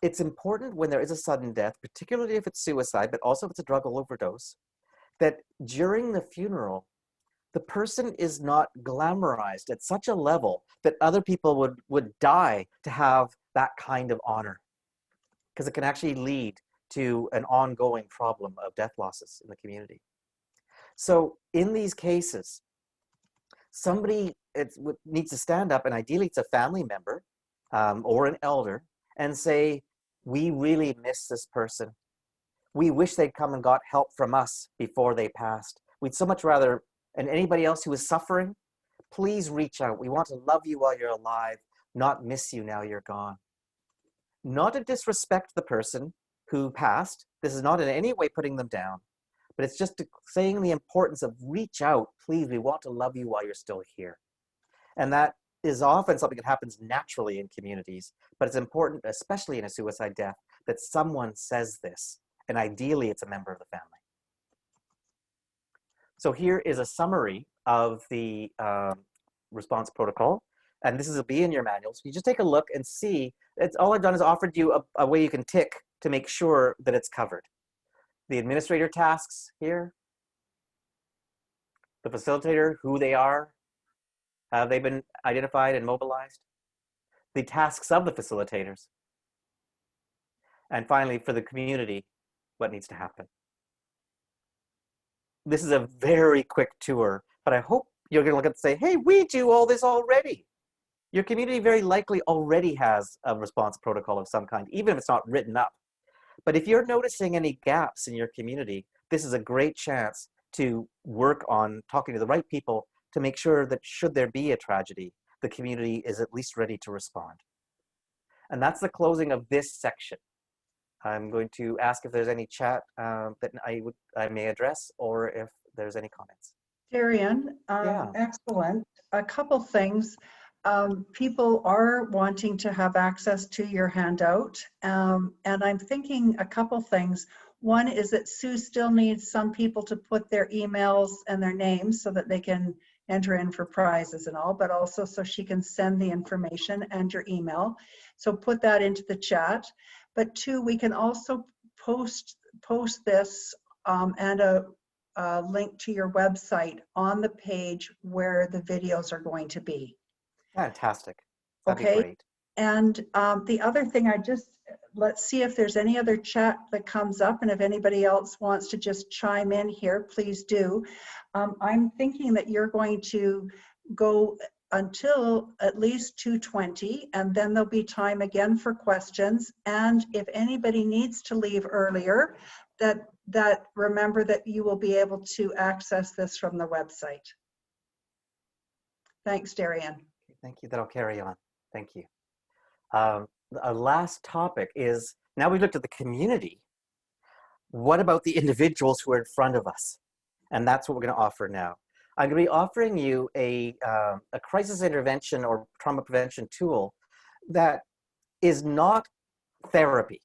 It's important when there is a sudden death, particularly if it's suicide, but also if it's a drug overdose, that during the funeral, the person is not glamorized at such a level that other people would die to have that kind of honor, because it can actually lead to an ongoing problem of death losses in the community. So in these cases, somebody needs to stand up, and ideally it's a family member or an elder, and say, we really miss this person. We wish they'd come and got help from us before they passed. We'd so much rather, and anybody else who is suffering, please reach out. We want to love you while you're alive, not miss you now you're gone. Not to disrespect the person who passed. This is not in any way putting them down, but it's just saying the importance of reach out, please, we want to love you while you're still here. And that is often something that happens naturally in communities, but it's important, especially in a suicide death, that someone says this, and ideally it's a member of the family. So here is a summary of the response protocol, and this will be in your manuals. You just take a look and see, all I've done is offered you a way you can tick to make sure that it's covered. The administrator tasks here, the facilitator, who they are, have they been identified and mobilized, the tasks of the facilitators, and finally for the community, what needs to happen. This is a very quick tour, but I hope you're going to look at and say, hey, we do all this already. Your community very likely already has a response protocol of some kind, even if it's not written up. But if you're noticing any gaps in your community, this is a great chance to work on talking to the right people to make sure that should there be a tragedy, the community is at least ready to respond. And that's the closing of this section. I'm going to ask if there's any chat that I may address, or if there's any comments. Darien, Yeah. excellent. A couple things. People are wanting to have access to your handout, and I'm thinking a couple things. One is that Sue still needs some people to put their emails and their names so that they can enter in for prizes and all, but also so she can send the information and your email. So put that into the chat. But two, we can also post this and a link to your website on the page where the videos are going to be. Fantastic. That'd Okay. be great. And the other thing, let's see if there's any other chat that comes up, and if anybody else wants to just chime in here, please do. I'm thinking that you're going to go until at least 2:20, and then there'll be time again for questions. And if anybody needs to leave earlier, that remember that you will be able to access this from the website. Thanks, Darien. Thank you. That'll carry on. Thank you. Our last topic is, now we've looked at the community. What about the individuals who are in front of us? And that's what we're going to offer now. I'm going to be offering you a crisis intervention or trauma prevention tool that is not therapy.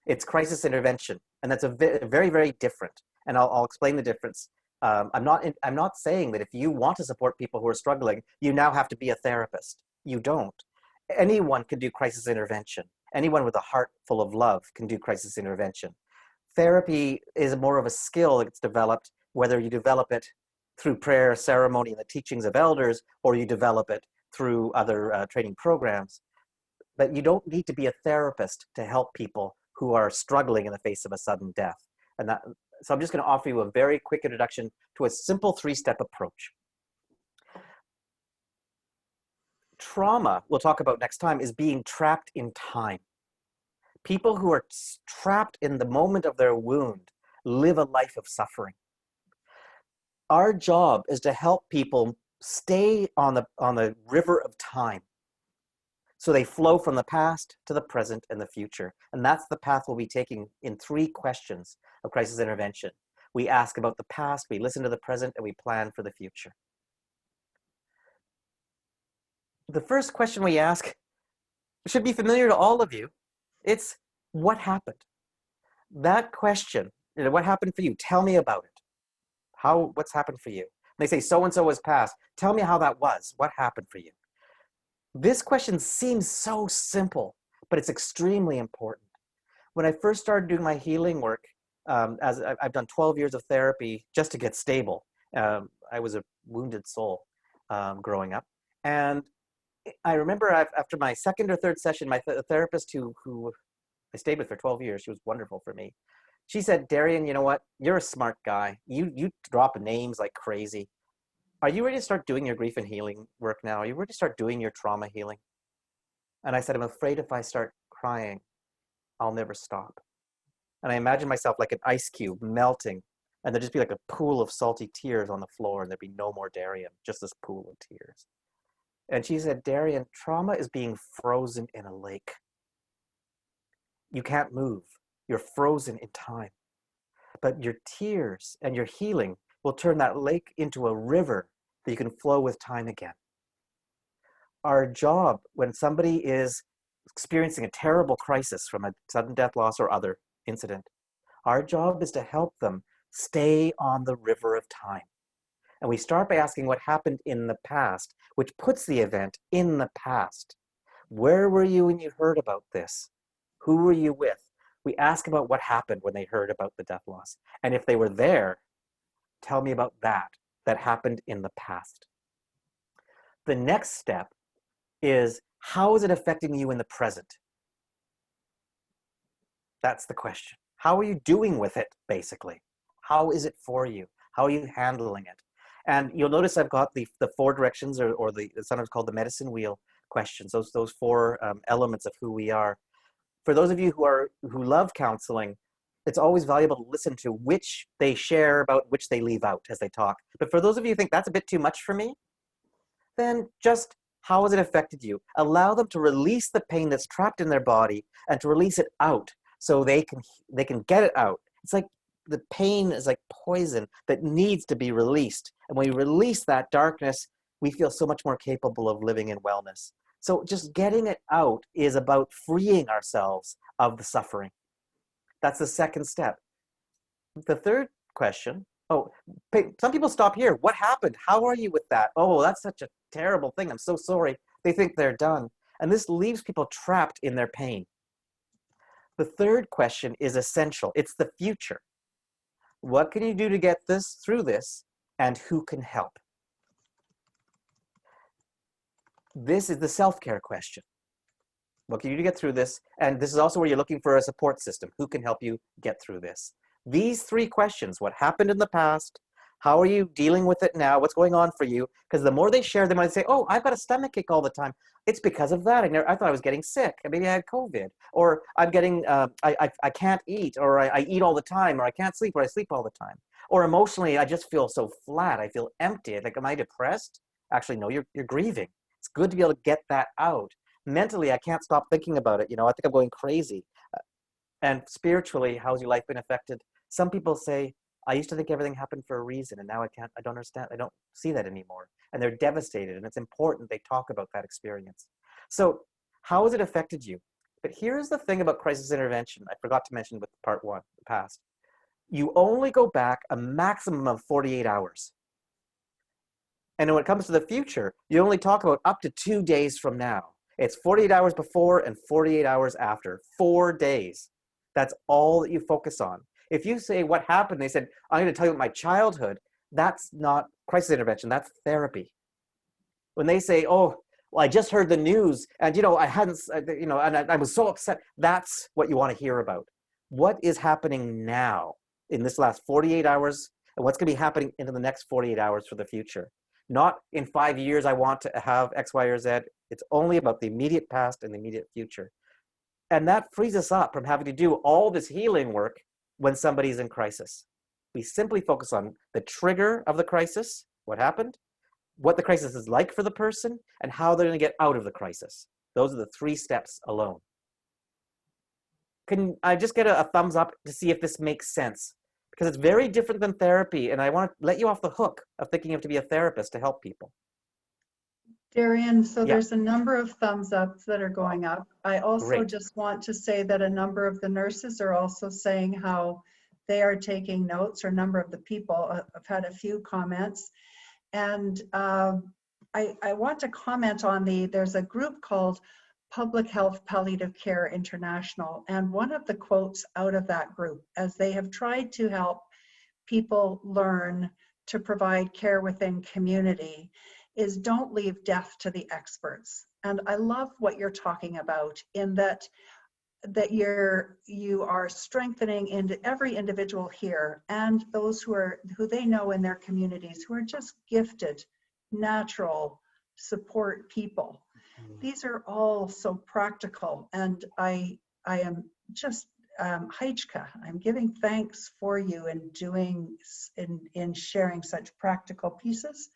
It's crisis intervention, and that's a very, very different. And I'll explain the difference. I'm not saying that if you want to support people who are struggling, you now have to be a therapist. You don't. Anyone can do crisis intervention. Anyone with a heart full of love can do crisis intervention. Therapy is more of a skill that's developed, whether you develop it through prayer, ceremony, and the teachings of elders, or you develop it through other training programs. But you don't need to be a therapist to help people who are struggling in the face of a sudden death. So I'm just going to offer you a very quick introduction to a simple 3-step approach. Trauma, we'll talk about next time, is being trapped in time. People who are trapped in the moment of their wound live a life of suffering. Our job is to help people stay on the river of time, so they flow from the past to the present and the future. And that's the path we'll be taking in 3 questions of crisis intervention. We ask about the past, we listen to the present, and we plan for the future. The first question we ask should be familiar to all of you. It's, what happened? That question, what happened for you? Tell me about it. What's happened for you? And they say, so-and-so has passed. Tell me how that was. What happened for you? This question seems so simple, but it's extremely important. When I first started doing my healing work, as I've done 12 years of therapy just to get stable. I was a wounded soul growing up. And I remember after my second or third session, my therapist who I stayed with for 12 years, she was wonderful for me. She said, Darien, you know what? You're a smart guy. You drop names like crazy. Are you ready to start doing your grief and healing work now? Are you ready to start doing your trauma healing? And I said, I'm afraid if I start crying, I'll never stop. And I imagine myself like an ice cube melting, and there'd just be like a pool of salty tears on the floor, and there'd be no more Darien, just this pool of tears. And she said, Darien, trauma is being frozen in a lake. You can't move. You're frozen in time. But your tears and your healing will turn that lake into a river that you can flow with time again. Our job when somebody is experiencing a terrible crisis from a sudden death loss or other incident, our job is to help them stay on the river of time. And we start by asking what happened in the past, which puts the event in the past. Where were you when you heard about this? Who were you with? We ask about what happened when they heard about the death loss. And if they were there, tell me about that happened in the past. The next step is, how is it affecting you in the present? That's the question. How are you doing with it, basically? How is it for you? How are you handling it? And you'll notice I've got the 4 directions, or the sometimes called the medicine wheel questions, those 4 elements of who we are. For those of you who love counseling, it's always valuable to listen to which they share about, which they leave out as they talk. But for those of you who think that's a bit too much for me, then just how has it affected you? Allow them to release the pain that's trapped in their body and to release it out so they can get it out. It's like the pain is like poison that needs to be released. And when we release that darkness, we feel so much more capable of living in wellness. So just getting it out is about freeing ourselves of the suffering. That's the second step. The third question, some people stop here. What happened? How are you with that? Oh, that's such a terrible thing. I'm so sorry. They think they're done. And this leaves people trapped in their pain. The third question is essential. It's the future. What can you do to get through this, and who can help? This is the self-care question. What can you do to get through this? And this is also where you're looking for a support system. Who can help you get through this? These 3 questions, what happened in the past? How are you dealing with it now? What's going on for you? Because the more they share, they might say, oh, I've got a stomachache all the time. It's because of that. I thought I was getting sick. Maybe I had COVID. Or I'm getting, I can't eat. Or I eat all the time. Or I can't sleep. Or I sleep all the time. Or emotionally, I just feel so flat. I feel empty. Like, am I depressed? Actually, no, you're grieving. It's good to be able to get that out. Mentally, I can't stop thinking about it. I think I'm going crazy. And spiritually, how's your life been affected? Some people say, I used to think everything happened for a reason, and now I don't understand. I don't see that anymore. And they're devastated, and it's important they talk about that experience. So how has it affected you? But here's the thing about crisis intervention. I forgot to mention with part 1, the past. You only go back a maximum of 48 hours. And when it comes to the future, you only talk about up to 2 days from now. It's 48 hours before and 48 hours after. 4 days. That's all that you focus on. If you say what happened, they said, I'm going to tell you about my childhood, that's not crisis intervention, that's therapy. When they say, oh, well, I just heard the news and, I hadn't, and I was so upset, that's what you want to hear about. What is happening now in this last 48 hours and what's going to be happening into the next 48 hours for the future? Not in 5 years, I want to have X, Y, or Z. It's only about the immediate past and the immediate future. And that frees us up from having to do all this healing work when somebody's in crisis. We simply focus on the trigger of the crisis, what happened, what the crisis is like for the person, and how they're going to get out of the crisis. Those are the 3 steps alone. Can I just get a thumbs up to see if this makes sense? Because it's very different than therapy, and I want to let you off the hook of thinking you have to be a therapist to help people. Darien, so Yeah. there's a number of thumbs ups that are going up. I also Great. just want to say that a number of the nurses are also saying how they are taking notes, or a number of the people. I've had a few comments. And I want to comment on there's a group called Public Health Palliative Care International. And one of the quotes out of that group, as they have tried to help people learn to provide care within community is don't leave death to the experts. And I love what you're talking about in that you are strengthening into every individual here and those who they know in their communities who are just gifted, natural support people. These are all so practical, and I am just Heichka, I'm giving thanks for you in sharing such practical pieces.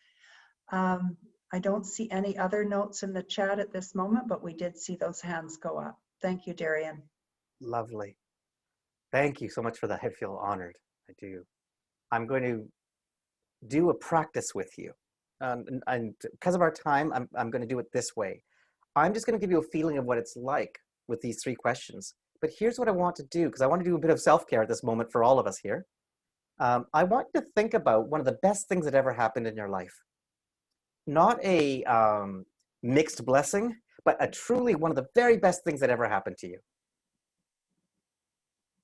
I don't see any other notes in the chat at this moment, but we did see those hands go up. Thank you, Darien. Lovely. Thank you so much for that. I feel honored. I do. I'm going to do a practice with you. And because of our time, I'm going to do it this way. I'm just going to give you a feeling of what it's like with these 3 questions. But here's what I want to do, because I want to do a bit of self-care at this moment for all of us here. I want you to think about one of the best things that ever happened in your life. Not a mixed blessing, but a truly one of the very best things that ever happened to you.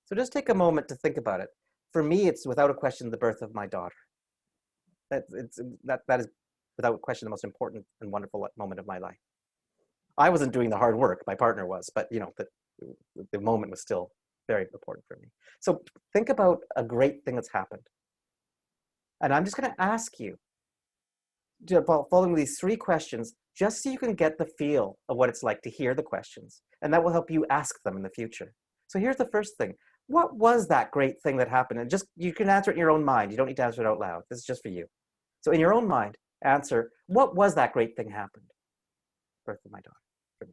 So just take a moment to think about it. For me, it's without a question the birth of my daughter. That is without question the most important and wonderful moment of my life. I wasn't doing the hard work, my partner was, but you know, the moment was still very important for me. So think about a great thing that's happened. And I'm just going to ask you, following these 3 questions, just so you can get the feel of what it's like to hear the questions. And that will help you ask them in the future. So here's the first thing. What was that great thing that happened? And just, you can answer it in your own mind. You don't need to answer it out loud. This is just for you. So in your own mind, answer, what was that great thing happened? Birth of my daughter, for me.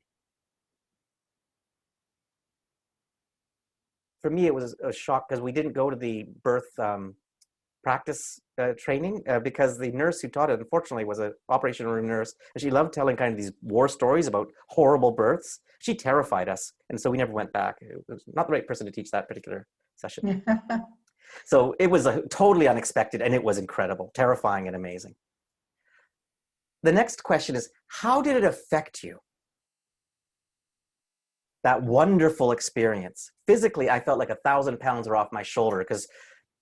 For me, it was a shock because we didn't go to the birth practice training because the nurse who taught it, unfortunately, was an operation room nurse, and she loved telling kind of these war stories about horrible births. She terrified us, and so we never went back. It was not the right person to teach that particular session. So it was totally unexpected, and it was incredible, terrifying, and amazing. The next question is, how did it affect you? That wonderful experience. Physically, I felt like 1,000 pounds were off my shoulder because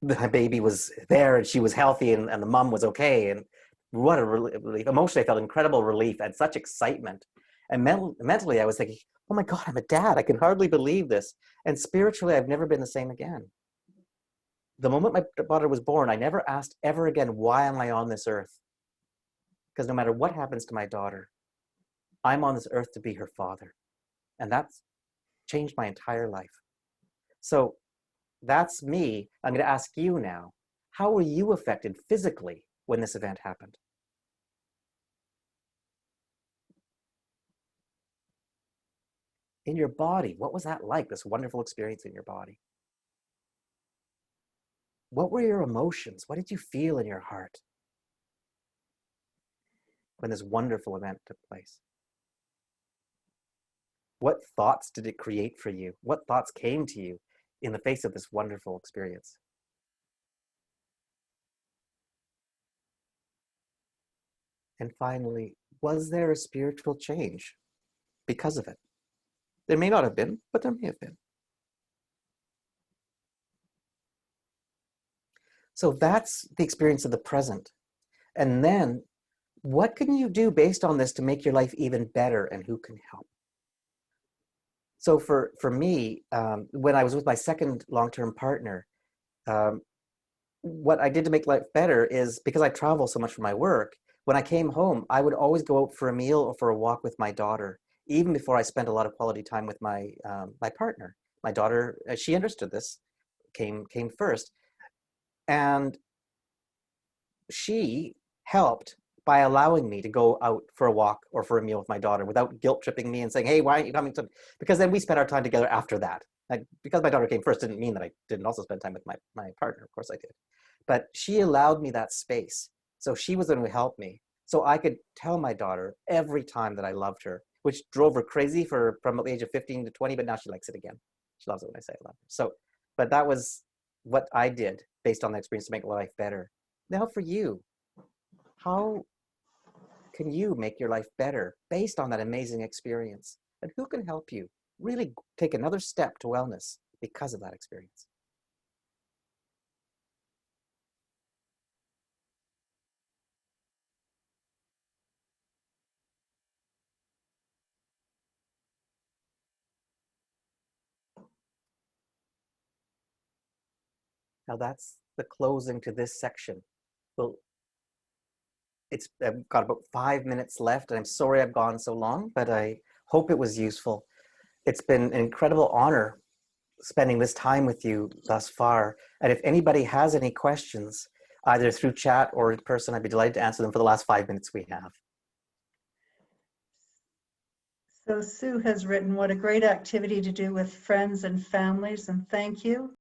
the baby was there and she was healthy and the mom was okay. And what a relief. Emotionally, I felt incredible relief and such excitement. And mentally, I was thinking, oh my God, I'm a dad. I can hardly believe this. And spiritually, I've never been the same again. The moment my daughter was born, I never asked ever again, why am I on this earth? Because no matter what happens to my daughter, I'm on this earth to be her father. And that's changed my entire life. So that's me. I'm going to ask you now, how were you affected physically when this event happened? In your body, what was that like, this wonderful experience in your body? What were your emotions? What did you feel in your heart when this wonderful event took place? What thoughts did it create for you? What thoughts came to you in the face of this wonderful experience? And finally, was there a spiritual change because of it? There may not have been, but there may have been. So that's the experience of the present. And then what can you do based on this to make your life even better, and who can help? So for me, when I was with my second long-term partner, what I did to make life better is, because I travel so much for my work, when I came home, I would always go out for a meal or for a walk with my daughter, even before I spent a lot of quality time with my my partner. My daughter, she understood this, came first. And she helped by allowing me to go out for a walk or for a meal with my daughter without guilt tripping me and saying, hey, why aren't you coming to, because then we spent our time together after that. Because my daughter came first didn't mean that I didn't also spend time with my partner. Of course I did. But she allowed me that space. So she was the one who helped me. So I could tell my daughter every time that I loved her, which drove her crazy from the age of 15 to 20, but now she likes it again. She loves it when I say I love her. So, but that was what I did based on the experience to make life better. Now for you, how can you make your life better based on that amazing experience? And who can help you really take another step to wellness because of that experience? Now that's the closing to this section. Well, I've got about 5 minutes left, and I'm sorry I've gone so long, but I hope it was useful. It's been an incredible honor spending this time with you thus far. And if anybody has any questions, either through chat or in person, I'd be delighted to answer them for the last 5 minutes we have. So Sue has written, what a great activity to do with friends and families, and thank you.